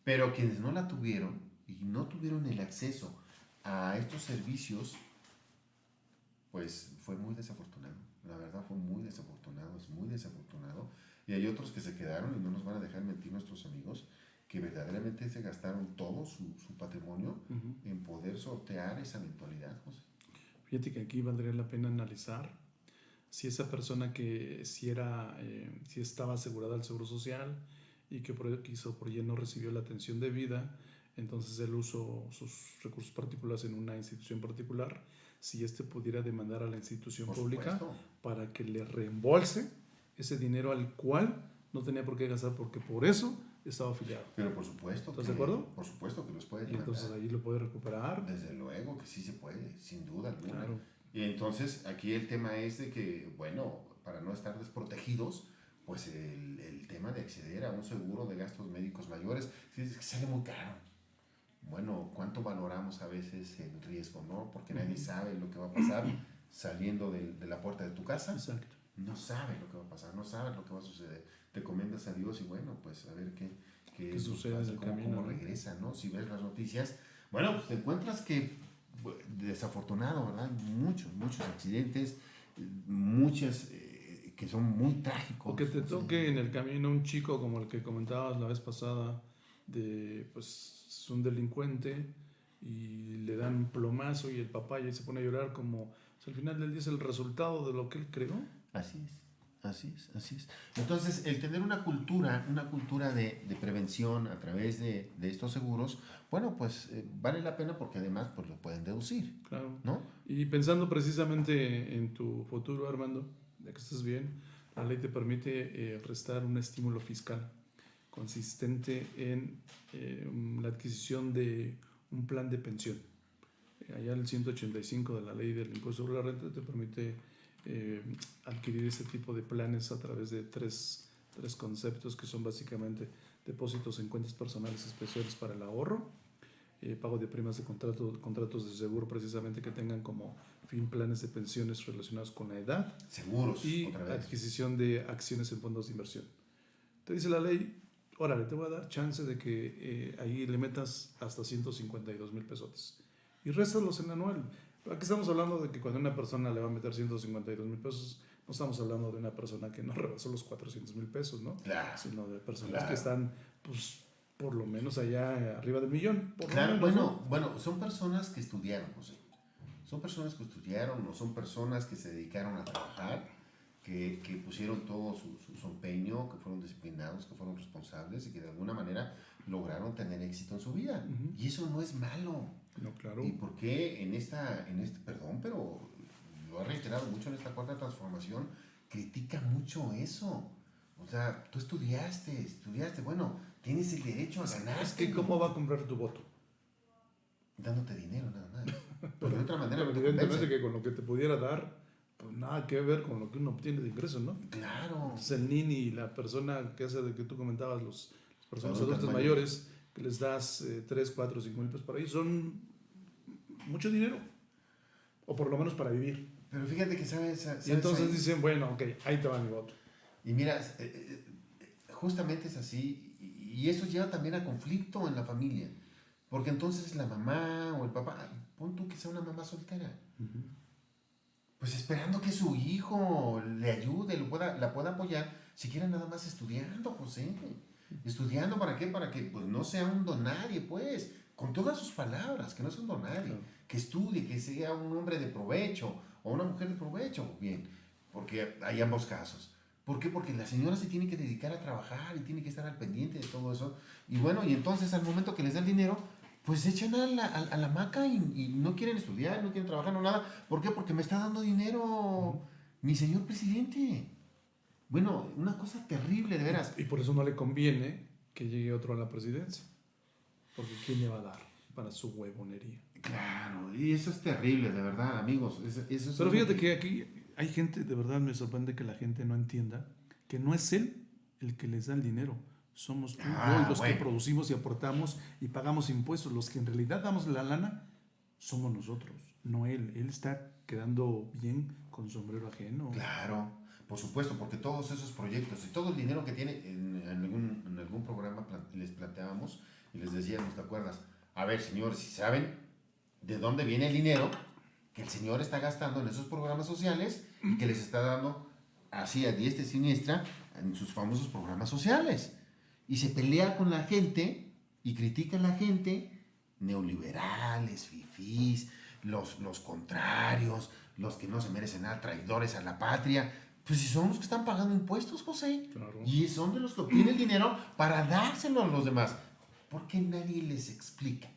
Pero quienes no la tuvieron y no tuvieron el acceso a estos servicios, pues fue muy desafortunado. La verdad fue muy desafortunado, es muy desafortunado. Y hay otros que se quedaron, y no nos van a dejar mentir nuestros amigos, que verdaderamente se gastaron todo su patrimonio Uh-huh. en poder sortear esa eventualidad, José. Fíjate que aquí valdría la pena analizar si esa persona que si estaba asegurada al Seguro Social y que por ella no recibió la atención debida, entonces él usó sus recursos particulares en una institución particular, si pudiera demandar a la institución Por pública supuesto. para que le reembolse ese dinero al cual no tenía por qué gastar porque por eso estaba afiliado. Pero por supuesto. ¿Estás de acuerdo? Por supuesto que los puede Y demandar. entonces ahí lo puede recuperar. Desde luego que sí se puede, sin duda alguna. Claro. Y entonces aquí el tema es de que, bueno, para no estar desprotegidos, pues el tema de acceder a un seguro de gastos médicos mayores, sí, es que sale muy caro. Bueno, ¿cuánto valoramos a veces el riesgo, no? Porque nadie sabe lo que va a pasar saliendo de la puerta de tu casa. Exacto. No sabes lo que va a pasar, no sabes lo que va a suceder. Te comendas a Dios y bueno, pues a ver qué sucede en el camino, cómo ¿no? regresa, ¿no? Si ves las noticias, bueno, pues te encuentras que desafortunado, ¿verdad? Muchos accidentes, muchas que son muy trágicos. O que te o sea, toque en el camino un chico como el que comentabas la vez pasada, de pues es un delincuente y le dan un plomazo y el papá ya se pone a llorar como, pues, al final del día es el resultado de lo que él creó. Así es, así es, así es. Entonces, el tener una cultura de prevención a través de estos seguros, bueno, pues vale la pena porque además pues lo pueden deducir, Claro. ¿no? Y pensando precisamente en tu futuro, Armando, de que estés bien, la ley te permite prestar un estímulo fiscal consistente en la adquisición de un plan de pensión. Allá el 185 de la ley del impuesto sobre la renta te permite adquirir este tipo de planes a través de tres conceptos que son básicamente depósitos en cuentas personales especiales para el ahorro, pago de primas de contratos de seguro precisamente que tengan como fin planes de pensiones relacionados con la edad Seguros, y otra vez. adquisición de acciones en fondos de inversión. Te dice la ley, órale, te voy a dar chance de que ahí le metas hasta 152,000 pesos y réstalos en anual. Aquí estamos hablando de que cuando una persona le va a meter 152,000 pesos, no estamos hablando de una persona que no rebasó los 400,000 pesos, ¿no? Claro. Sino de personas Claro. que están, pues, por lo menos allá arriba del millón. Por Claro, lo menos, ¿no? bueno, son personas que estudiaron, José. Son personas que estudiaron, no son personas que se dedicaron a trabajar, que pusieron todo su empeño, que fueron disciplinados, que fueron responsables y que de alguna manera lograron tener éxito en su vida. Ujú. Y eso no es malo. No, claro. ¿Y por qué perdón, pero lo he reiterado mucho en esta cuarta transformación, critica mucho eso? O sea, tú estudiaste, bueno, tienes el derecho a ganar. Es que, ¿cómo va a comprar tu voto? Dándote dinero nada más. Porque de otra manera Pero no te evidentemente convence. que con lo que te pudiera dar, pues nada que ver con lo que uno obtiene de ingresos, ¿no? Claro. Entonces el nini, la persona que hace de que tú comentabas, las personas Adultos adultas mayores, que les das 3, 4, 5 mil pesos para ellos, son mucho dinero. O por lo menos para vivir. Pero fíjate que sabes Y entonces ahí? dicen, bueno, ok, ahí te va mi voto. Y mira, justamente es así. Y eso lleva también a conflicto en la familia. Porque entonces la mamá o el papá, pon tú que sea una mamá soltera, pues esperando que su hijo le ayude, la pueda apoyar, siquiera nada más estudiando, José. ¿Estudiando para qué? Para que pues no sea un donadie, pues, con todas sus palabras, que no sea un donadie, Claro. que estudie, que sea un hombre de provecho o una mujer de provecho, bien, porque hay ambos casos. ¿Por qué? Porque la señora se tiene que dedicar a trabajar y tiene que estar al pendiente de todo eso. Y bueno, y entonces al momento que les da el dinero, pues se echan a la hamaca y no quieren estudiar, no quieren trabajar, no nada. ¿Por qué? Porque me está dando dinero mi señor presidente. Bueno, una cosa terrible, de veras. Y por eso no le conviene que llegue otro a la presidencia. Porque ¿quién le va a dar para su huevonería? Claro, y eso es terrible, de verdad, amigos. Eso es Pero algo fíjate que aquí hay gente, de verdad me sorprende que la gente no entienda que no es él el que les da el dinero. Somos tú y yo, y los que producimos y aportamos y pagamos impuestos. Los que en realidad damos la lana somos nosotros, no él. Él está quedando bien con sombrero ajeno. Claro, por supuesto, porque todos esos proyectos y todo el dinero que tiene, en algún programa les planteábamos y les decíamos, ¿te acuerdas? A ver, señores, si saben de dónde viene el dinero que el señor está gastando en esos programas sociales y que les está dando así a diestra y siniestra en sus famosos programas sociales. Y se pelea con la gente y critica a la gente, neoliberales, fifís, los contrarios, los que no se merecen nada, traidores a la patria. Pues si son los que están pagando impuestos, José. Claro. Y son de los que obtienen el dinero para dárselo a los demás. ¿Por qué nadie les explica?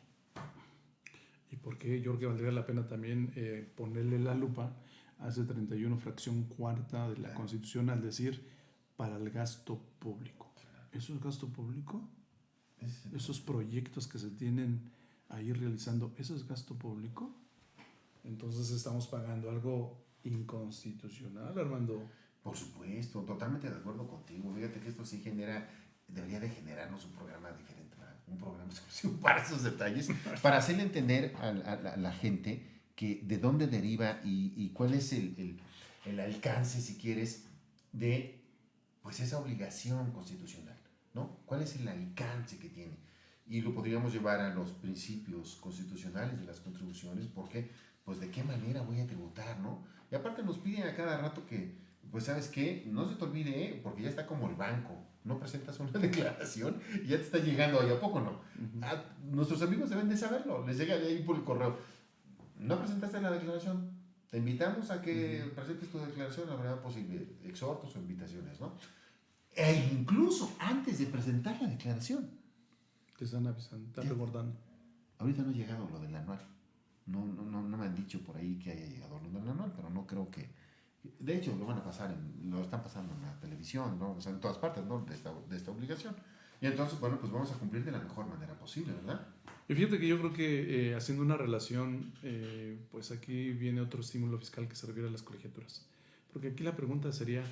Y porque yo creo que valdría la pena también ponerle la lupa a ese 31 fracción cuarta de la Constitución al decir para el gasto público. ¿Eso es gasto público? ¿Esos proyectos que se tienen ahí realizando, eso es gasto público? Entonces estamos pagando algo inconstitucional, Armando. Por supuesto, totalmente de acuerdo contigo. Fíjate que esto sí debería de generarnos un programa diferente, ¿verdad? Un programa exclusivo para esos detalles, para hacerle entender a la gente que de dónde deriva y cuál es el alcance, si quieres, de pues esa obligación constitucional, ¿no? ¿Cuál es el alcance que tiene? Y lo podríamos llevar a los principios constitucionales de las contribuciones, porque, pues, ¿de qué manera voy a tributar, no? Y aparte nos piden a cada rato que pues ¿sabes qué? No se te olvide, porque ya está como el banco. No presentas una declaración y ya te está llegando ahí, ¿a poco no? Nuestros amigos deben de saberlo, les llega de ahí por el correo. No presentaste la declaración, te invitamos a que presentes tu declaración a la brevedad posible, exhortos o invitaciones, ¿no? E incluso antes de presentar la declaración. Te están avisando, te están recordando. Ahorita no ha llegado lo del anual. No me han dicho por ahí que haya llegado lo del anual, pero no creo que... De hecho, lo van a pasar, lo están pasando en la televisión, ¿no? O sea, en todas partes, ¿no? De esta obligación. Y entonces, bueno, pues vamos a cumplir de la mejor manera posible, ¿verdad? Y fíjate que yo creo que haciendo una relación, pues aquí viene otro estímulo fiscal que se refiere a las colegiaturas. Porque aquí la pregunta sería,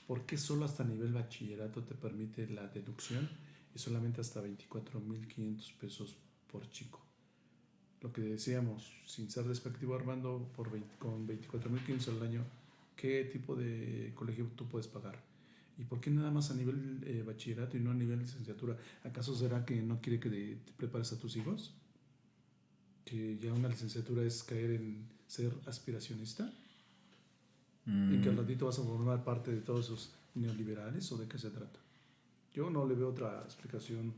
¿por qué solo hasta nivel bachillerato te permite la deducción y solamente hasta 24,500 pesos por chico? Lo que decíamos, sin ser despectivo, Armando, con 24,500 al año, ¿qué tipo de colegio tú puedes pagar? ¿Y por qué nada más a nivel bachillerato y no a nivel licenciatura? ¿Acaso será que no quiere que te prepares a tus hijos? ¿Que ya una licenciatura es caer en ser aspiracionista? ¿En que al ratito vas a formar parte de todos esos neoliberales o de qué se trata? Yo no le veo otra explicación.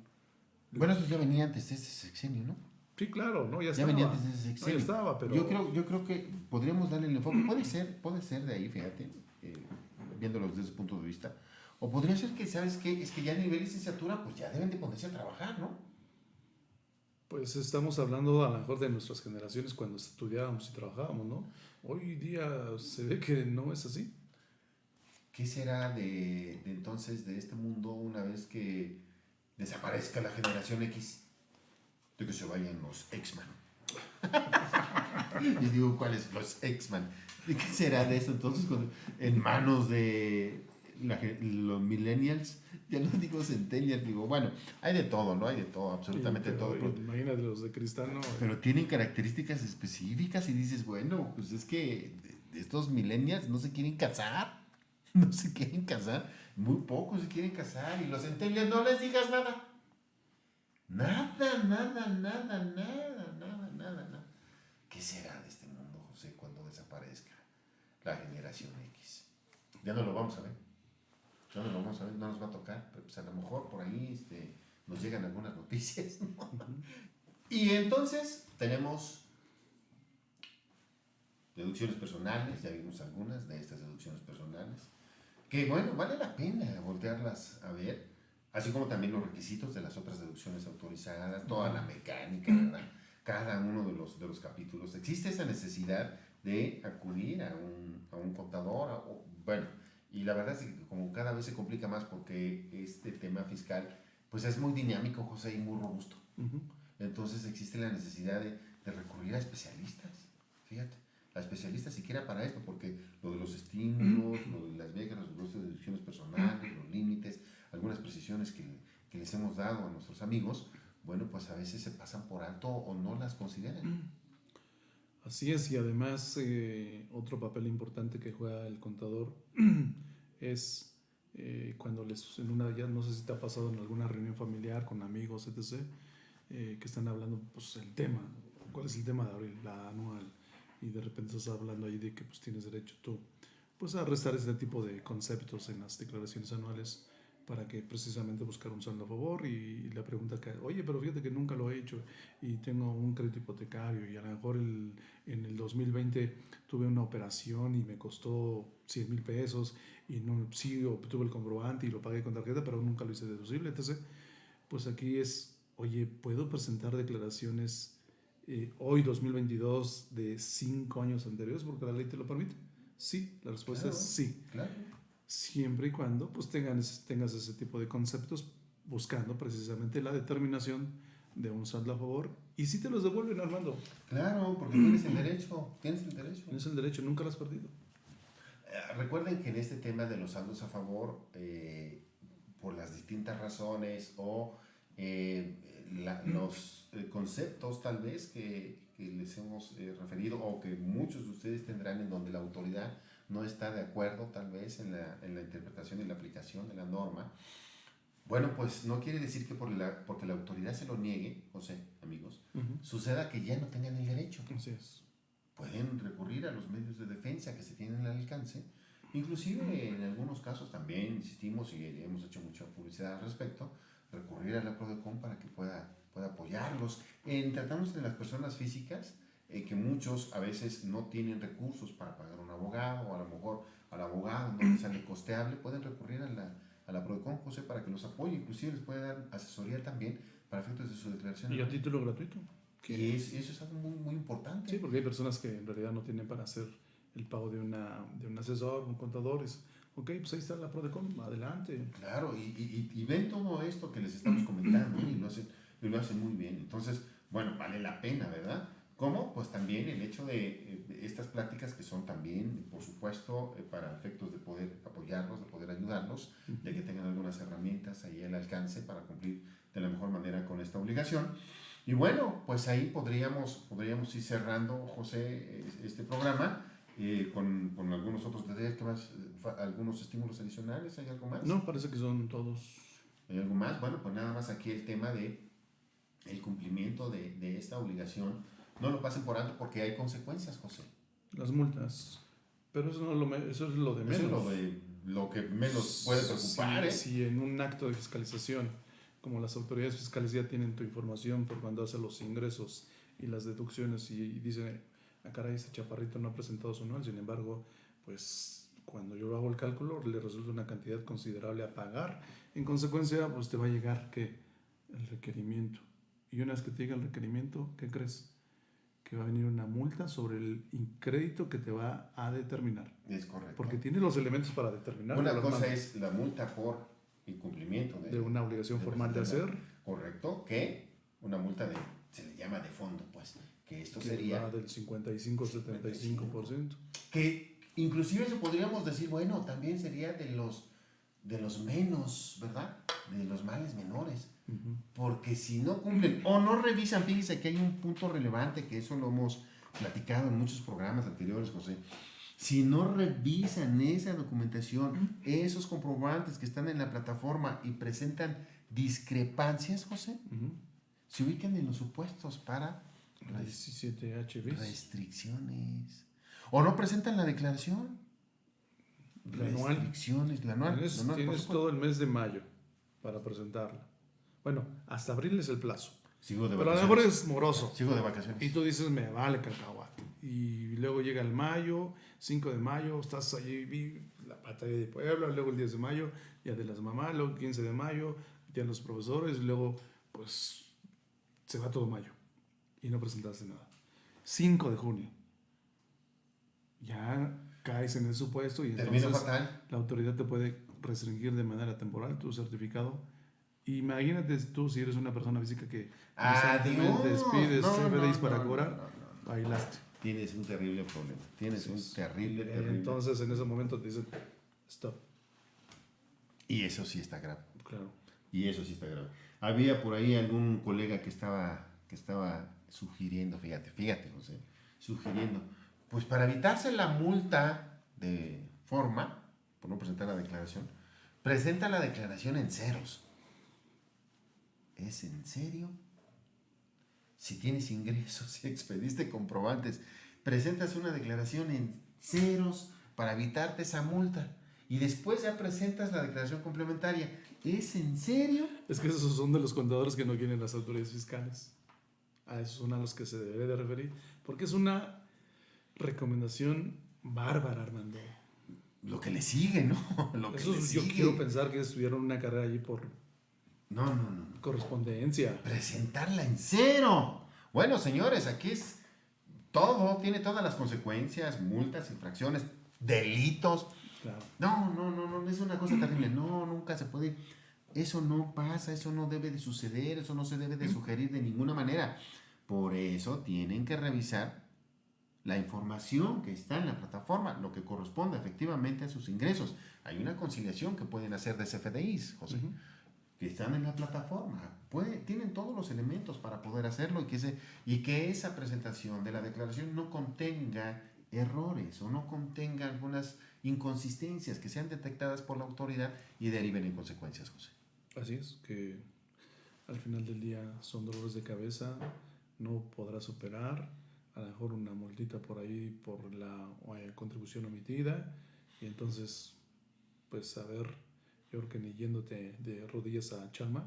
Bueno, eso ya venía antes de este sexenio, ¿no? Sí, claro, ¿no? Ya Ya estaba. venía antes de ese No, ya sexenio. estaba, pero... Yo creo que podríamos darle el enfoque. Puede ser de ahí, fíjate, viéndolo desde ese punto de vista. O podría ser que, ¿sabes qué? Es que ya a nivel licenciatura, pues ya deben de ponerse a trabajar, ¿no? Pues estamos hablando a lo mejor de nuestras generaciones cuando estudiábamos y trabajábamos, ¿no? Hoy día se ve que no es así. ¿Qué será de entonces de este mundo una vez que desaparezca la generación X? De que se vayan los X-Men. Y digo, ¿cuáles? Los X-Men. ¿Y qué será de eso entonces en manos de los millennials? Ya no digo centennials, digo, bueno, hay de todo, ¿no? Hay de todo, absolutamente pero, todo. Imagínate los de cristal, ¿no? Pero tienen características específicas y dices, bueno, pues es que estos millennials no se quieren casar. No se quieren casar. Muy pocos se quieren casar. Y los centennials no les digas nada. Nada. ¿Qué será de este mundo, José, cuando desaparezca la generación X? Ya no lo vamos a ver. Ya no lo vamos a ver, no nos va a tocar. Pero pues a lo mejor por ahí nos llegan algunas noticias, ¿no? Y entonces tenemos deducciones personales, ya vimos algunas de estas deducciones personales, que bueno, vale la pena voltearlas a ver, así como también los requisitos de las otras deducciones autorizadas, toda la mecánica, ¿verdad? Cada uno de los capítulos. Existe esa necesidad de acudir a un contador, bueno, y la verdad es que como cada vez se complica más porque este tema fiscal pues es muy dinámico, José, y muy robusto. Entonces existe la necesidad de recurrir a especialistas, fíjate, a especialistas siquiera para esto, porque lo de los estímulos, lo de las becas, los de deducciones personales, los límites, algunas precisiones que les hemos dado a nuestros amigos, bueno, pues a veces se pasan por alto o no las consideran. Así es, y además otro papel importante que juega el contador es cuando en una, ya no sé si te ha pasado en alguna reunión familiar con amigos, etc., que están hablando, pues el tema, ¿cuál es el tema de abril? La anual, y de repente estás hablando ahí de que pues tienes derecho tú, pues a restar este tipo de conceptos en las declaraciones anuales para que precisamente buscar un saldo a favor y la pregunta que, oye, pero fíjate que nunca lo he hecho y tengo un crédito hipotecario y a lo mejor en el 2020 tuve una operación y me costó 100,000 pesos y no, sí obtuve el comprobante y lo pagué con tarjeta, pero nunca lo hice deducible, entonces, pues aquí es, oye, ¿puedo presentar declaraciones hoy 2022 de 5 años anteriores porque la ley te lo permite? Sí, la respuesta Claro, es sí. claro. Siempre y cuando pues tengas ese tipo de conceptos buscando precisamente la determinación de un saldo a favor. Y si te los devuelven, Armando. Claro, porque tienes el derecho, Tienes el derecho, nunca lo has perdido. Recuerden que en este tema de los saldos a favor, por las distintas razones o los conceptos tal vez que les hemos referido o que muchos de ustedes tendrán en donde la autoridad no está de acuerdo tal vez en la interpretación y la aplicación de la norma, bueno, pues no quiere decir que porque la autoridad se lo niegue, o sea, amigos, suceda que ya no tengan el derecho. Así es. Pueden recurrir a los medios de defensa que se tienen al alcance Inclusive en algunos casos también insistimos y hemos hecho mucha publicidad al respecto, recurrir a la PRODECON para que pueda apoyarlos. Tratamos de las personas físicas, que muchos a veces no tienen recursos para pagar un abogado, o a lo mejor al abogado no les sale costeable, pueden recurrir a la PRODECON, José, para que los apoye, inclusive les puede dar asesoría también para efectos de su declaración. Y a título gratuito. Y eso es algo muy, muy importante. Sí, porque hay personas que en realidad no tienen para hacer el pago de un asesor, un contador. Ok, pues ahí está la PRODECON, adelante. Claro, y ven todo esto que les estamos comentando, y lo hacen muy bien. Entonces, bueno, vale la pena, ¿verdad? ¿Cómo? Pues también el hecho de estas prácticas que son también, por supuesto, para efectos de poder apoyarlos, de poder ayudarlos, de que tengan algunas herramientas ahí al alcance para cumplir de la mejor manera con esta obligación. Y bueno, pues ahí podríamos ir cerrando, José, este programa con algunos otros detalles. ¿Qué más? ¿Algunos estímulos adicionales? ¿Hay algo más? No, parece que son todos. ¿Hay algo más? Bueno, pues nada más aquí el tema de el cumplimiento de esta obligación. No lo pasen por alto porque hay consecuencias, José. Las multas. Pero eso, eso es lo de menos. Eso es lo que menos puede preocupar. Si en un acto de fiscalización, como las autoridades fiscales ya tienen tu información por cuando hacen los ingresos y las deducciones y dicen, caray, este chaparrito no ha presentado su anual, sin embargo, pues cuando yo hago el cálculo le resulta una cantidad considerable a pagar. En consecuencia, pues te va a llegar el requerimiento. Y una vez que te llega el requerimiento, ¿qué crees? Que va a venir una multa sobre el incrédito que te va a determinar. Es correcto. Porque tiene los elementos para determinar. Una cosa es la multa por incumplimiento de una obligación formal de hacer. Correcto, que una multa se le llama de fondo, pues, que esto sería... Va del 55 al 75%. Que inclusive eso podríamos decir, bueno, también sería de los menos, ¿verdad? De los males menores. Porque si no cumplen o no revisan, fíjense que hay un punto relevante, que eso lo hemos platicado en muchos programas anteriores, José. Si no revisan esa documentación, esos comprobantes que están en la plataforma y presentan discrepancias, José, se ubican en los supuestos para 17 HB. Restricciones. O no presentan la declaración. Restricciones, la anual. Tienes todo el mes de mayo para presentarla. Bueno, hasta abril es el plazo. Sigo de pero vacaciones. a lo mejor es moroso. Sigo de vacaciones. Y tú dices, me vale cacahuate. Y luego llega el mayo, 5 de mayo, estás allí, la batalla de Puebla, luego el 10 de mayo, Día de las Mamás, luego el 15 de mayo, Día de los Profesores, luego pues se va todo mayo y no presentaste nada. 5 de junio. Ya caes en el supuesto y entonces fatal. La autoridad te puede restringir de manera temporal tu certificado. Imagínate tú si eres una persona física que despides CFDIs para cobrar, bailaste. Tienes un terrible problema. Terrible. Entonces en ese momento te dicen, stop. Y eso sí está grave. Claro. Y eso sí está grave. Había por ahí algún colega que estaba sugiriendo, fíjate, José, sugiriendo, pues para evitarse la multa de forma, por no presentar la declaración, presenta la declaración en ceros. ¿Es en serio? Si tienes ingresos, si expediste comprobantes, presentas una declaración en ceros para evitarte esa multa. Y después ya presentas la declaración complementaria. ¿Es en serio? Es que esos son de los contadores que no quieren las autoridades fiscales. A esos son a los que se debe de referir. Porque es una recomendación bárbara, Armando. Lo que le sigue, ¿no? Yo quiero pensar que estudiaron una carrera allí por... No. Correspondencia. Presentarla en cero. Bueno, señores, aquí es todo, tiene todas las consecuencias, multas, infracciones, delitos. Claro. No, es una cosa terrible. No, nunca se puede. Eso no pasa, eso no debe de suceder, eso no se debe de sugerir de ninguna manera. Por eso tienen que revisar la información que está en la plataforma, lo que corresponde efectivamente a sus ingresos. Hay una conciliación que pueden hacer de CFDIs, José, que están en la plataforma. Tienen todos los elementos para poder hacerlo y que esa presentación de la declaración no contenga errores o no contenga algunas inconsistencias que sean detectadas por la autoridad y deriven en consecuencias, José. Así es, que al final del día son dolores de cabeza, no podrás superar, a lo mejor una multita por ahí por la contribución omitida Y entonces, pues a ver, yo creo que ni yéndote de rodillas a Chalma.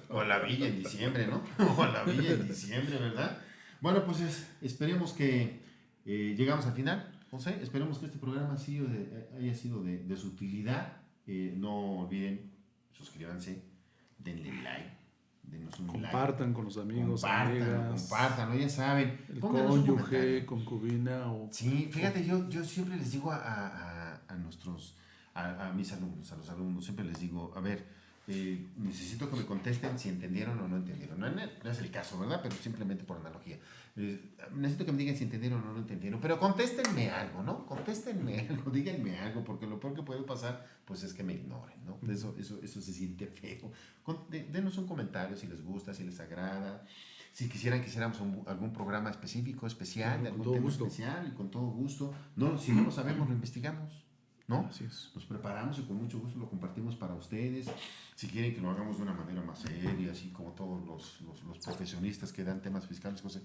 O a la villa en diciembre, ¿no? O a la villa en diciembre, ¿verdad? Bueno, pues esperemos que llegamos al final, José. Esperemos que este programa haya sido de su utilidad. No olviden, suscríbanse, denle like, denos un like. Compartan con los amigos, amigas. Compártanlo, ya saben. El Pónganos un cónyuge, comentario. concubina o... Sí, fíjate, yo siempre les digo a mis alumnos, a los alumnos, siempre les digo, a ver, necesito que me contesten si entendieron o no entendieron. No es el caso, ¿verdad? Pero simplemente por analogía. Necesito que me digan si entendieron o no entendieron. Pero contéstenme algo, ¿no? Contéstenme algo, díganme algo, porque lo peor que puede pasar, pues es que me ignoren, ¿no? Eso se siente feo. Denos un comentario si les gusta, si les agrada. Si quisiéramos algún programa específico, especial, de algún tema especial, y con todo gusto. No, si no lo sabemos, lo investigamos, ¿no? Así es. Nos preparamos y con mucho gusto lo compartimos para ustedes. Si quieren que lo hagamos de una manera más seria, así como todos los profesionistas que dan temas fiscales, cosas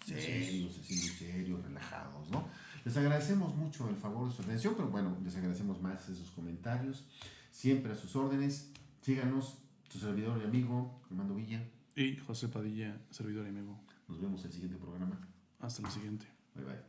serios, así muy serios, relajados, ¿no? Les agradecemos mucho el favor de su atención, pero bueno, les agradecemos más esos comentarios. Siempre a sus órdenes. Síganos, su servidor y amigo, Armando Villa. Y José Padilla, servidor y amigo. Nos vemos en el siguiente programa. Hasta el siguiente. Bye bye.